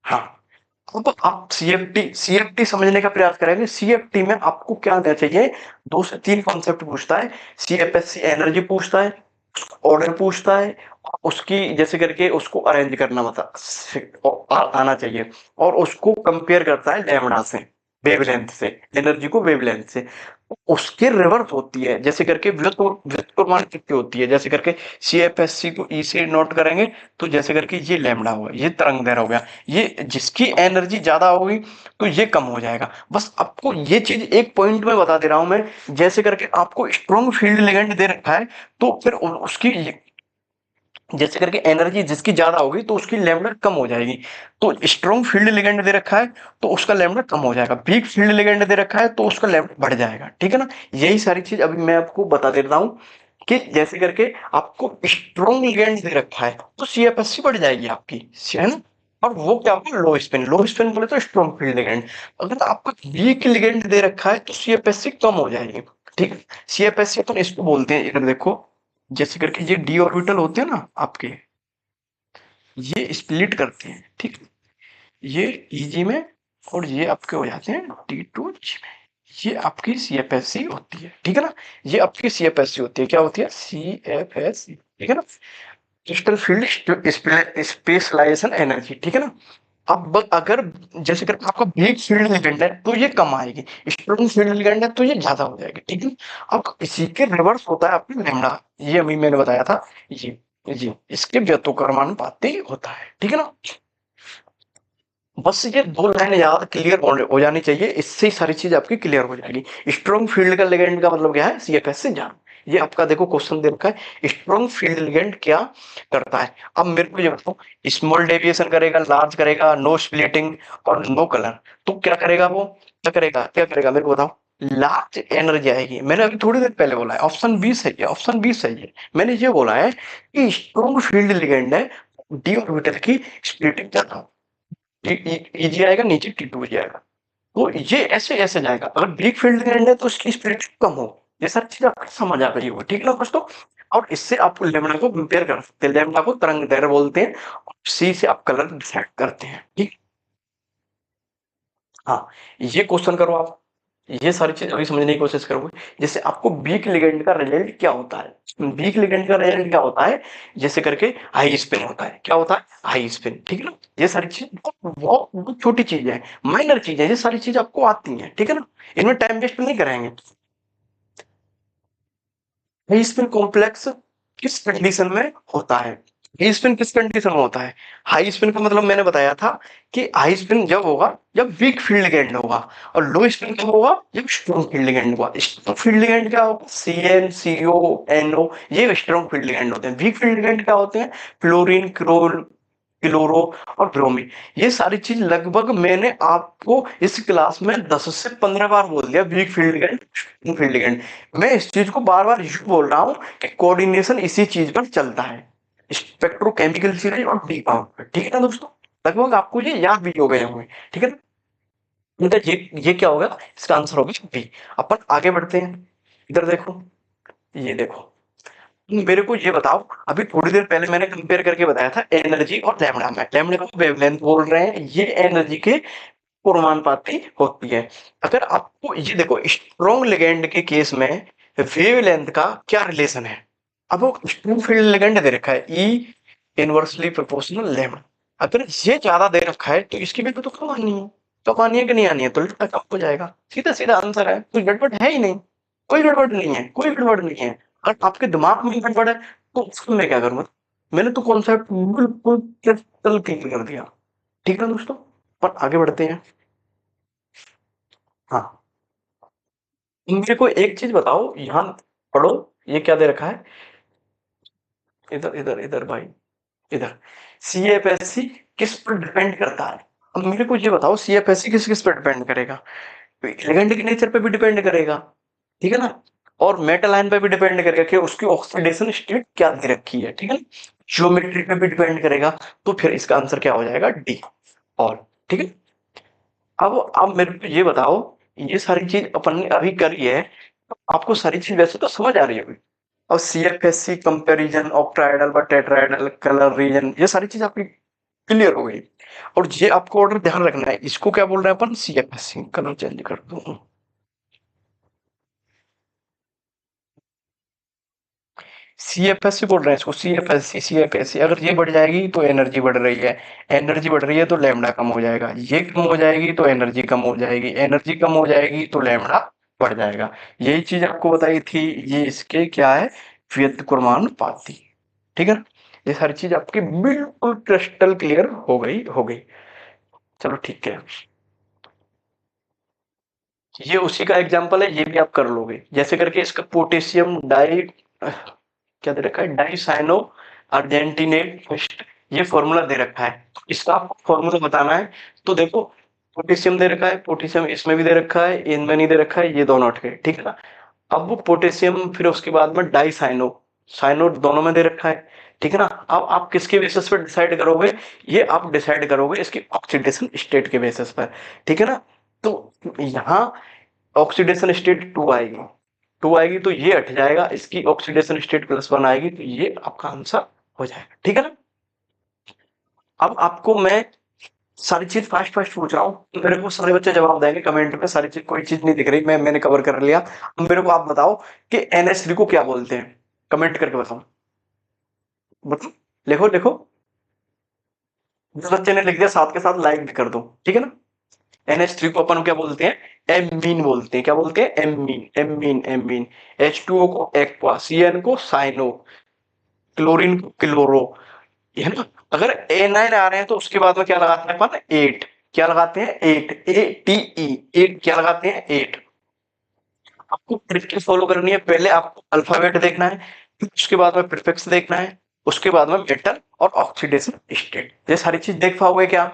हाँ, अब आप सीएफटी समझने का प्रयास करेंगे। सीएफटी में आपको क्या आना चाहिए, 2 से 3 कॉन्सेप्ट पूछता है। सीएफएससी एनर्जी पूछता है, ऑर्डर पूछता है, उसकी जैसे करके उसको अरेंज करना आना चाहिए। और उसको कंपेयर करता है लैम्डा से, वेवलेंथ से, एनर्जी को वेवलेंथ से। उसके रिवर्स होती है जैसे करके व्युत्क्रमण की होती है, जैसे करके सीएफएससी को ई से नोट करेंगे तो जैसे करके ये लैम्डा हुआ, ये तरंग दैर्घ्य हो गया। ये जिसकी एनर्जी ज्यादा होगी तो ये कम हो जाएगा। बस आपको ये चीज एक पॉइंट में बता दे रहा हूं मैं। जैसे करके आपको स्ट्रॉन्ग फील्ड लिगेंड दे रखा है तो फिर उसकी जैसे करके एनर्जी जिसकी ज्यादा होगी तो उसकी लैम्डा कम हो जाएगी। तो स्ट्रॉन्ग फील्ड लिगेंड दे रखा है तो उसका लैम्डा कम हो जाएगा, वीक फील्ड लिगेंड दे रखा है तो उसका लैम्डा बढ़ जाएगा। ठीक है ना, यही सारी चीज अभी मैं आपको बता देता हूँ कि जैसे करके आपको स्ट्रॉन्ग लिगेंड दे रखा है तो सीएफएससी बढ़ जाएगी आपकी, है ना। और वो क्या होगा, लो स्पिन बोले तो स्ट्रॉन्ग फील्ड लिगेंड। अगर आपका वीक लिगेंड दे रखा है तो सीएफएससी कम हो जाएगी। ठीक है, सीएफएससी अपन इसको बोलते हैं, इधर देखो जैसे करके ये डी ऑर्बिटल होते हैं ना आपके, ये स्प्लिट करते हैं। ठीक, ये ईजी में और ये आपके हो जाते हैं टी टू जी में। ये आपकी सीएफएससी होती है। ठीक है ना, ये आपकी सीएफएससी होती है। क्या होती है, सीएफएससी। ठीक है ना, क्रिस्टल फील्ड स्पेशलाइजेशन एनर्जी। ठीक है ना, अब अगर जैसे कर आपका वीक फील्ड लिगेंड है तो ये कम आएगी, स्ट्रॉन्ग फील्ड लिगेंड है तो ये ज्यादा हो जाएगी। ठीक है, अब इसी के रिवर्स होता है आपकी लैम्डा, ये अभी मैंने बताया था। ये इसके व्युत्क्रमानुपाती होता है। ठीक है ना, बस ये दो लाइन याद क्लियर हो जानी चाहिए, इससे ही सारी चीज आपकी क्लियर हो जाएगी। स्ट्रॉन्ग फील्ड का लिगेंड का मतलब क्या है, सीएफएस से जान। ये आपका देखो क्वेश्चन दे रखा है, स्ट्रॉन्ग फील्ड लिगेंड क्या करता है। अब मेरे को ये बताओ, स्मॉल डेविएशन करेगा, लार्ज करेगा, नो स्प्लिटिंग और नो कलर, तो क्या करेगा वो, क्या करेगा मेरे को बताओ। लार्ज एनर्जी आएगी। मैंने अभी थोड़ी देर पहले बोला है, ऑप्शन 20 है, ये ऑप्शन 20 है। ये मैंने ये बोला है कि स्ट्रॉन्ग फील्ड लिगेंड है, डी ऑर्बिटल की स्प्लिटिंग ज्यादा, ईजी आएगा, नीचे टी टू जाएगा। तो ये ऐसे ऐसे जाएगा। अगर ब्रेक फील्ड करंट है तो इसकी स्पीड कम हो। ये सब चीज आपको समझ आ रही होगी। ठीक है ना दोस्तों, और इससे आप लेमड़ा को कंपेयर कर सकते हैं। लेमड़ा को तरंग दैर्ध्य बोलते हैं और सी से आप कलर डिसाइड करते हैं। ठीक, हाँ, ये क्वेश्चन करो आप, ये सारी चीज अभी समझने की कोशिश करोगे। जैसे आपको वीक लिगेंड का रिजल्ट क्या होता है, वीक लिगेंड का रिजल्ट क्या होता है, जैसे करके हाई स्पिन होता है। क्या होता है, हाई स्पिन। ठीक है ना, ये सारी चीज बहुत छोटी चीज है, माइनर चीज है, ये सारी चीज आपको आती है। ठीक है ना, इनमें टाइम वेस्ट नहीं कराएंगे। हाई स्पिन कॉम्प्लेक्स किस कंडीशन में होता है, हाई स्पिन किस कंडीशन में होता है। हाई स्पिन का मतलब मैंने बताया था कि हाई स्पिन जब होगा जब वीक फील्ड एंड होगा, और लो स्पिन कब होगा जब स्ट्रॉन्ग फील्ड एंड होगा। स्ट्रॉन्ग फील्ड एंड क्या होगा, C N C O N O, ये स्ट्रॉन्ग फील्ड एंड होते हैं। वीक फील्ड एंड क्या होते हैं, क्लोरीन, क्लोरो और ब्रोमीन। ये सारी चीज लगभग मैंने आपको इस क्लास में 10 से 15 बार बोल दिया, weak field and field and. मैं इस चीज को बार बार इशू बोल रहा हूँ कि कोऑर्डिनेशन इसी चीज पर चलता है, स्पेक्ट्रोकेमिकल सीरीज और डी पावर। ठीक है ना दोस्तों, लगभग आपको ये याद भी हो गए होंगे। ठीक है ना, इनका ये क्या होगा, इसका आंसर होगा बी। अपन आगे बढ़ते हैं, इधर देखो, ये देखो, मेरे को ये बताओ, अभी थोड़ी देर पहले मैंने कंपेयर करके बताया था एनर्जी और लैम्डा में। लैम्डा को वेवलेंथ बोल रहे हैं, ये एनर्जी के पूर्वानुपाती होती है। अगर आपको ये देखो, स्ट्रॉन्ग लिगेंड के केस में वेवलेंथ का क्या रिलेशन है। अब वो स्ट्रॉन्ग फील्ड लिगेंड दे रखा है, ई इनवर्सली प्रोपोर्शनल लैम्डा। अगर ये ज्यादा दे रखा है तो इसकी वैल्यू तो कम आनी है, कम आनी है कि नहीं आनी है, तो लिखना कम हो जाएगा। सीधा सीधा आंसर है, कोई गड़बड़ है ही नहीं, कोई गड़बड़ नहीं है, कोई गड़बड़ नहीं है। अगर आपके दिमाग में गड़बड़ है तो उसको मैं क्या करूंगा, मैंने तो कॉन्सेप्ट बिल्कुल क्रिस्टल क्लियर कर दिया। ठीक है ना दोस्तों, पर आगे बढ़ते हैं। हाँ, मेरे को एक चीज बताओ, यहाँ पढ़ो, ये क्या दे रखा है, इधर इधर इधर भाई, इधर। सीएफएससी किस पर डिपेंड करता है। अब मेरे को ये बताओ, सीएफएससी किस किस पर डिपेंड करेगा, एलिमेंट के नेचर पे भी डिपेंड करेगा। ठीक है ना, और मेटल आयन पे भी डिपेंड करेगा कि उसकी ऑक्सीडेशन स्टेट क्या दे रखी है। ठीक है ना, ज्योमेट्री पे भी डिपेंड करेगा। तो फिर इसका आंसर क्या हो जाएगा, डी, और। ठीक है, अब मेरे को ये बताओ, ये सारी चीज अपन ने अभी करी है, तो आपको सारी चीज वैसे तो समझ आ रही है। और सीएफएससी कंपैरिजन, ऑक्टाइडल व टेट्राइडल, कलर रीजन, ये सारी चीज आपकी क्लियर हो गई। और ये आपको ऑर्डर ध्यान रखना है, इसको क्या बोल रहे हैं अपन, सीएफएससी। कलर चेंज कर दूं, सीएफएससी बोल रहे हैं इसको, सीएफएससी सीएफएससी। अगर ये बढ़ जाएगी तो एनर्जी बढ़ रही है, एनर्जी बढ़ रही है तो लैम्डा कम हो जाएगा, ये कम हो जाएगी तो एनर्जी कम हो जाएगी, एनर्जी कम हो जाएगी तो लैम्डा बढ़ जाएगा। यही चीज आपको बताई थी, ये इसके क्या है, व्युत्क्रमानुपाती। ठीक है ना, ये सारी चीज आपकी बिल्कुल क्रिस्टल क्लियर हो गई। चलो ठीक है, ये उसी का एग्जांपल है, ये भी आप कर लोगे। जैसे करके इसका पोटेशियम डाई क्या दे रखा है, डाई साइनो अर्जेंटिनेट फर्स्ट, ये फॉर्मूला दे रखा है। इसका आपको फॉर्मूला बताना है। तो देखो पोटेशियम दे रखा है, पोटेशियम इसमें भी दे रखा है, इनमें नहीं दे रखा है, ये दोनों अटके, ठीक है ना। अब वो पोटेशियम फिर उसके बाद में डाइसाइनो, साइनो दोनों में दे रखा है, ठीक है ना। अब आप किसके बेसिस पर डिसाइड करोगे, ये आप डिसाइड करोगे इसकी ऑक्सीडेशन स्टेट के बेसिस पर, ठीक है ना। तो यहाँ ऑक्सीडेशन स्टेट 2 आएगी, 2 आएगी तो ये हट जाएगा, इसकी ऑक्सीडेशन स्टेट +1 आएगी, तो ये आपका आंसर हो जाएगा, ठीक है ना। अब आपको मैं सारी चीज फास्ट फास्ट पूछ रहा हूँ, तो मेरे को सारे बच्चे जवाब देंगे कमेंट में, सारी चीज कोई चीज नहीं दिख रही, मैंने कवर कर लिया। अब मेरे को आप बताओ कि NH3 को क्या बोलते हैं, कमेंट करके बताओ, बताओ, लिखो लिखो। जिस बच्चे ने लिख दिया साथ के साथ लाइक भी कर दो, ठीक है ना। NH3 को अपन क्या बोलते हैं, एमीन बोलते हैं, क्या बोलते हैं, एमीन, एमीन, एमीन। H2O को एक्वा, CN को साइनो, क्लोरीन को क्लोरो, है ना। अगर A9 आ रहे हैं तो उसके बाद में क्या लगाते हैं अपन, 8, क्या लगाते हैं, 8, ATE, 8 क्या लगाते हैं, 8। आपको ट्रिक फॉलो करनी है, पहले आपको अल्फाबेट देखना है, फिर उसके बाद में प्रीफिक्स देखना है, उसके बाद में मेटल और ऑक्सीडेशन स्टेट, ये सारी चीज देख पाओगे क्या,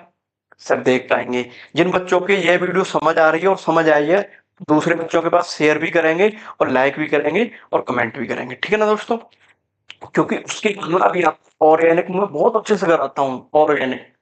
सब देख पाएंगे। जिन बच्चों के ये वीडियो समझ आ रही है और समझ आई है, दूसरे बच्चों के पास शेयर भी करेंगे और लाइक भी करेंगे और कमेंट भी करेंगे, ठीक है ना दोस्तों। क्योंकि उसके कारण अभी आप ऑर्गेनिक में बहुत अच्छे से कराता हूँ, ऑर्गेनिक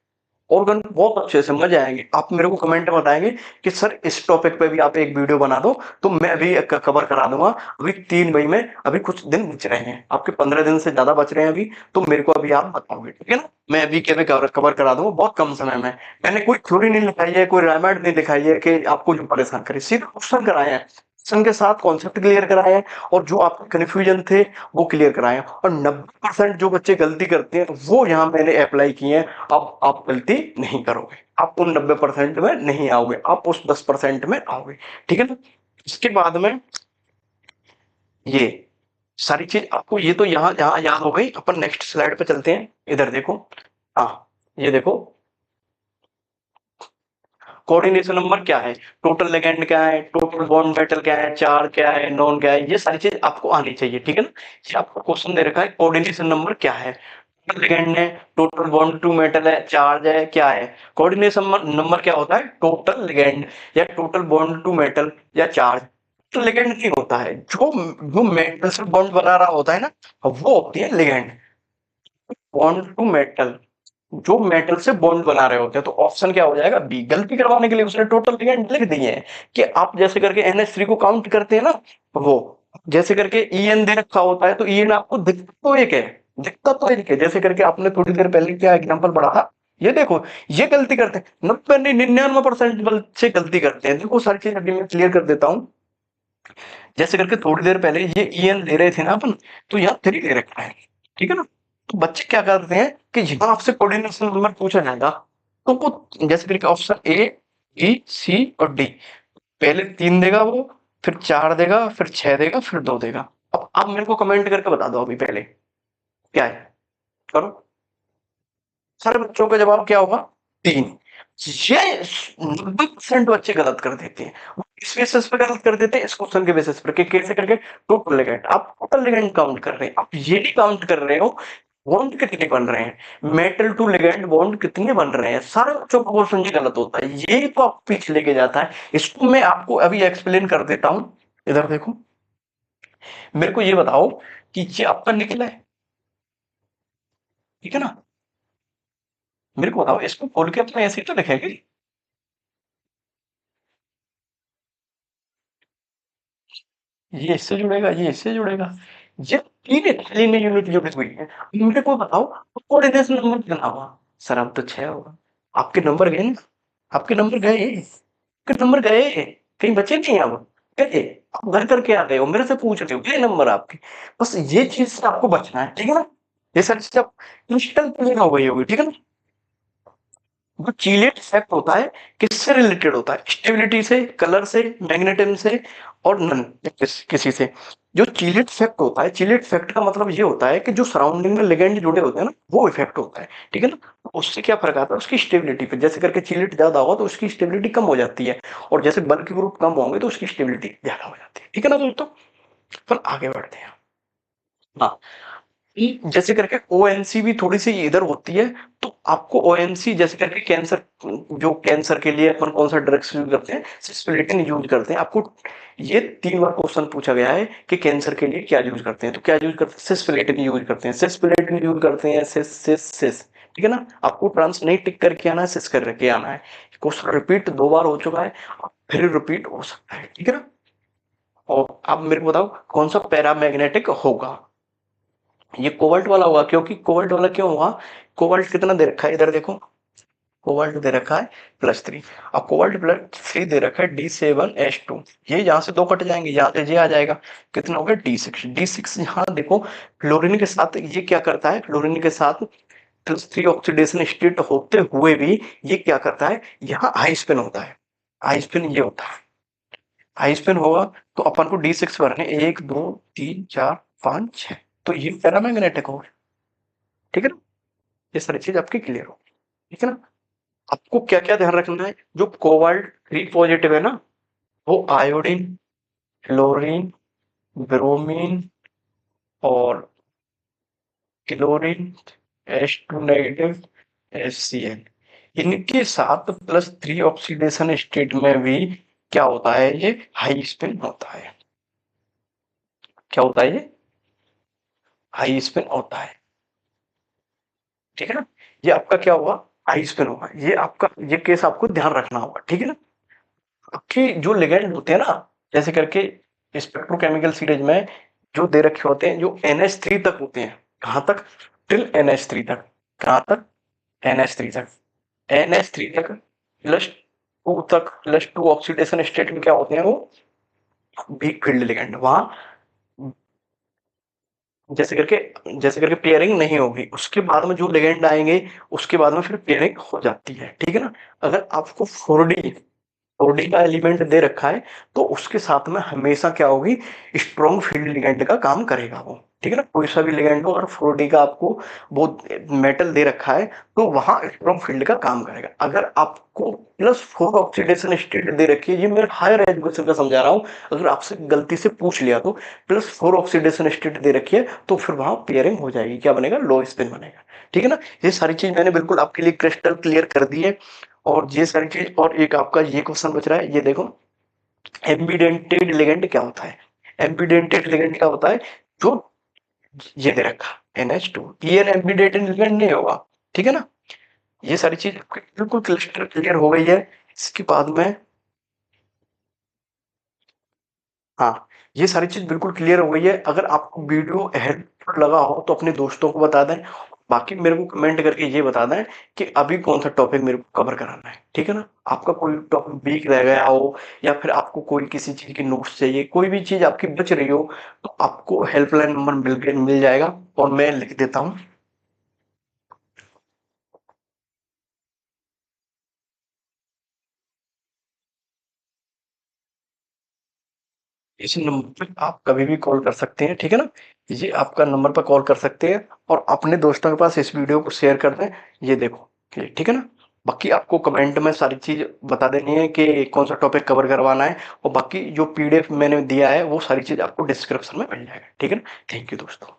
ऑर्गेनिक बहुत अच्छे से मजे आएंगे। आप मेरे को कमेंट में बताएंगे कि सर इस टॉपिक पे भी आप एक वीडियो बना दो, तो मैं अभी कवर करा दूंगा। अभी 3 मई में अभी कुछ दिन बच रहे हैं, आपके 15 दिन से ज्यादा बच रहे हैं अभी, तो मेरे को अभी आप बताओगे, ठीक है ना। मैं अभी के कवर करा दूंगा बहुत कम समय में। मैंने कोई थ्योरी नहीं लिखाई है, कोई रामायण नहीं लिखाई है कि आपको जो परेशान करे, सीधे क्वेश्चन कराए हैं, क्वेश्चन के साथ कॉन्सेप्ट क्लियर कराए हैं, और जो आपके कन्फ्यूजन थे वो क्लियर कराए हैं। और 90% जो बच्चे गलती करते हैं वो यहाँ मैंने अप्लाई किए हैं। अब आप गलती नहीं करोगे, आप उन 90% में नहीं आओगे, आप उस 10% में आओगे, ठीक है ना। इसके बाद में ये सारी चीज आपको, ये तो यहाँ यहाँ याद हो गई। अपन नेक्स्ट स्लाइड पे चलते हैं, इधर देखो। हाँ, ये देखो कोऑर्डिनेशन नंबर क्या है, टोटल लिगेंड क्या है, टोटल बॉन्ड मेटल क्या है, चार्ज क्या है, नॉन क्या है, ये सारी चीज आपको आनी चाहिए, ठीक है ना। ये आपको क्वेश्चन दे रखा है कोऑर्डिनेशन नंबर क्या है, टोटल लिगेंड है, टोटल बॉन्ड टू मेटल है, चार्ज है, क्या है। कोऑर्डिनेशन नंबर क्या होता है, टोटल लिगेंड या टोटल बॉन्ड टू मेटल या चार्ज। टोटल लिगेंड नहीं होता है, जो जो मेटल से बॉन्ड बना रहा होता है ना, वो होती है लिगेंड। बॉन्ड टू मेटल, जो मेटल से बॉन्ड बना रहे होते हैं, तो ऑप्शन क्या हो जाएगा, बी। गलती करवाने के लिए उसने टोटल लिगेंड लिख दिए हैं कि आप जैसे करके NH3 को काउंट करते हैं ना, वो जैसे करके EN दे रखा होता है, तो EN आपको दिखता तो एक है, दिखता तो एक है। जैसे करके आपने थोड़ी देर पहले क्या एग्जांपल पढ़ा था, ये देखो, ये गलती करते हैं 90 नहीं 99% बच्चे गलती करते हैं। देखो सारी चीज अभी मैं क्लियर कर देता हूँ। जैसे करके थोड़ी देर पहले ये EN दे रहे थे ना अपन, तो यहाँ 3 दे रखा है, ठीक है ना। तो बच्चे क्या करते हैं कि यहाँ आपसे कोऑर्डिनेशन नंबर पूछा जाएगा, तो वो जैसे करके ऑप्शन A, B, C और D, पहले 3 देगा वो, फिर 4 देगा, फिर 6 देगा, फिर 2 देगा। अब आप मेरे को कमेंट करके बता दो अभी पहले क्या है, करो। सारे बच्चों का जवाब क्या होगा, 3। ये 90% बच्चे गलत कर देते हैं। वो इस बेसिस पे गलत कर देते हैं, इस क्वेश्चन के बेसिस पर कि कैसे करके टोटल लिगेंड, आप टोटल लिगेंड काउंट कर रहे हैं, आप ये नहीं काउंट कर रहे हो बॉन्ड कितने बन रहे हैं, मेटल टू लिगेंड बॉन्ड कितने बन रहे हैं। सारे बच्चों का क्वेश्चन ये गलत होता है, ये तो आप पीछे लेके जाता है। इसको मैं आपको अभी एक्सप्लेन कर देता हूँ। इधर देखो, मेरे को ये बताओ कि ये आपका निकला है, ठीक है ना। मेरे को बताओ, इसको खोल के अपने ऐसे ही तो लिखेंगे, ये इससे जुड़ेगा, ये इससे जुड़ेगा, ये 3 लिनियर यूनिट जुड़ी हुई है। मेरे को बताओ कोऑर्डिनेशन नंबर कितना हुआ, सर अब तो 6 होगा। आपके नंबर गए ना, आपके नंबर गए, आपके नंबर गए, कहीं बचे नहीं अब, गए। आप घर करके आ गए हो, मेरे से पूछ रहे हो गए नंबर आपके। बस ये चीज से आपको बचना है, ठीक है ना। ये सारी चीज आप इंस्टॉल क्लियर हो गई होगी, ठीक है ना। जो चीलेट इफेक्ट होता है किससे रिलेटेड होता है, स्टेबिलिटी से, कलर से, मैग्नेटिज्म से, और नन किसी से। जो चीलेट इफेक्ट होता है, चीलेट इफेक्ट का मतलब ये होता है कि जो सराउंडिंग में लिगेंड जुड़े होते हैं ना, वो इफेक्ट होता है, ठीक है ना। तो उससे क्या फर्क आता है, उसकी स्टेबिलिटी पे। जैसे करके चीलेट ज्यादा होगा तो उसकी स्टेबिलिटी कम हो जाती है, और जैसे बल्क ग्रुप कम होंगे तो उसकी स्टेबिलिटी ज्यादा हो जाती है, ठीक है ना दोस्तों। पर आगे बढ़ते हैं। हाँ, कि जैसे करके ओएनसी भी थोड़ी-सी इधर होती है, तो आपको ओएनसी जैसे करके कैंसर, जो कैंसर के लिए अपन कौन-सा ड्रग्स यूज़ करते हैं, सिस्प्लेटिन यूज़ करते हैं। आपको ये 3 बार क्वेश्चन पूछा गया है कि कैंसर के लिए क्या यूज़ करते हैं, तो क्या यूज़ करते हैं? सिस्प्लेटिन यूज़ करते हैं, सिस्प्लेटिन यूज़ करते हैं, सिस, ठीक है ना? आपको ट्रांस नहीं टिक करके आना है, सिस करके आना है। क्वेश्चन रिपीट 2 बार हो चुका है, फिर रिपीट हो सकता है, ठीक है ना? और आप मेरे को बताओ कौन-सा पैरामैग्नेटिक होगा? ये कोबाल्ट वाला होगा, क्योंकि कोबाल्ट वाला क्यों हुआ? कोबाल्ट कितना दे रखा है, इधर देखो, कोबाल्ट दे रखा है +3, अब कोबाल्ट +3 दे रखा है D7H2, ये यहाँ से 2 कट जाएंगे, यहाँ से ये आ जाएगा, कितना हो गया D6, यहाँ देखो फ्लोरीन के साथ ये क्या करता है, फ्लोरीन के साथ +3 ऑक्सीडेशन स्टेट होते हुए भी ये क्या करता है, यहाँ हाई स्पिन होता है, हाई स्पिन ये होता है, हाई स्पिन होगा तो अपन को D6 भरने 1 2 3 4 5 6, तो ये पैरामैग्नेटिक होगा, ठीक है ना? ये सारी चीज आपकी क्लियर हो, ठीक है ना? आपको क्या क्या ध्यान रखना है, जो कोबाल्ट 3 पॉजिटिव है ना, वो आयोडीन, फ्लोरीन, ब्रोमीन और क्लोरीन, H2 नेगेटिव, HCl, इनके साथ +3 ऑक्सीडेशन स्टेट में भी क्या होता है, ये हाई स्पिन होता है। क्या होता है, ये हाई स्पिन होता है, ठीक है ना? ये आपका क्या होगा, हाई स्पिन होगा, ये आपका ये केस आपको ध्यान रखना होगा, ठीक है ना? आपके जो लिगेंड होते हैं ना, जैसे करके स्पेक्ट्रोकेमिकल सीरीज में जो दे रखे होते हैं, जो NH3 तक होते हैं, कहाँ तक, टिल NH3 तक, कहाँ तक, NH3 तक, NH3 तक +2 तक, +2 ऑक्सीडेशन स्टेट में क्या होते हैं वो, वीक फील्ड लिगेंड, वहां जैसे करके पेयरिंग नहीं होगी, उसके बाद में जो लिगेंड आएंगे उसके बाद में फिर पेयरिंग हो जाती है, ठीक है ना? अगर आपको 4D का एलिमेंट दे रखा है तो उसके साथ में हमेशा क्या होगी, स्ट्रॉन्ग फील्ड लिगेंड का काम करेगा वो, ठीक है ना? कोई सा भी लिगेंड हो, अगर 4D का आपको वो मेटल दे रखा है तो वहां स्ट्रॉन्ग फील्ड का काम करेगा। अगर आपको +4 ऑक्सीडेशन स्टेट दे रखी है, ये मैं हायर एजुकेशन का समझा रहा हूँ, अगर आपसे गलती से पूछ लिया तो +4 ऑक्सीडेशन स्टेट दे रखी है तो फिर वहां पेयरिंग हो जाएगी, क्या बनेगा, लो स्पिन बनेगा, ठीक है ना? ये सारी चीज मैंने बिल्कुल आपके लिए क्रिस्टल क्लियर कर दी है। और ये सारी चीज, और एक आपका ये क्वेश्चन बच रहा है, ये देखो, एम्बिडेंटेड लिगेंड क्या होता है? एम्बिडेंटेड लिगेंड क्या होता है, जो ये दे रखा NH2, ये एम्बिडेंटेड लिगेंड नहीं होगा, ठीक है ना? ये सारी चीज बिल्कुल क्लिस्टर क्लियर हो गई है। इसके बाद में, हाँ, ये सारी चीज बिल्कुल क्लियर हो गई है। अगर आपको वीडियो हेल्पफुल लगा हो तो अपने दोस्तों को बता दें, बाकी मेरे को कमेंट करके ये बता दें कि अभी कौन सा टॉपिक मेरे को कवर कराना है, ठीक है ना? आपका कोई टॉपिक वीक रह गया हो या फिर आपको कोई किसी चीज की नोट्स चाहिए, कोई भी चीज आपकी बच रही हो, तो आपको हेल्पलाइन नंबर मिल जाएगा, और मैं लिख देता हूँ। इस नंबर पे आप कभी भी कॉल कर सकते हैं, ठीक है ना? ये आपका नंबर पर कॉल कर सकते हैं, और अपने दोस्तों के पास इस वीडियो को शेयर कर दें। ये देखो, ये ठीक है ना? बाकी आपको कमेंट में सारी चीज बता देनी है कि कौन सा टॉपिक कवर करवाना है, और बाकी जो PDF मैंने दिया है वो सारी चीज आपको डिस्क्रिप्शन में मिल जाएगा, ठीक है ना? थैंक यू दोस्तों।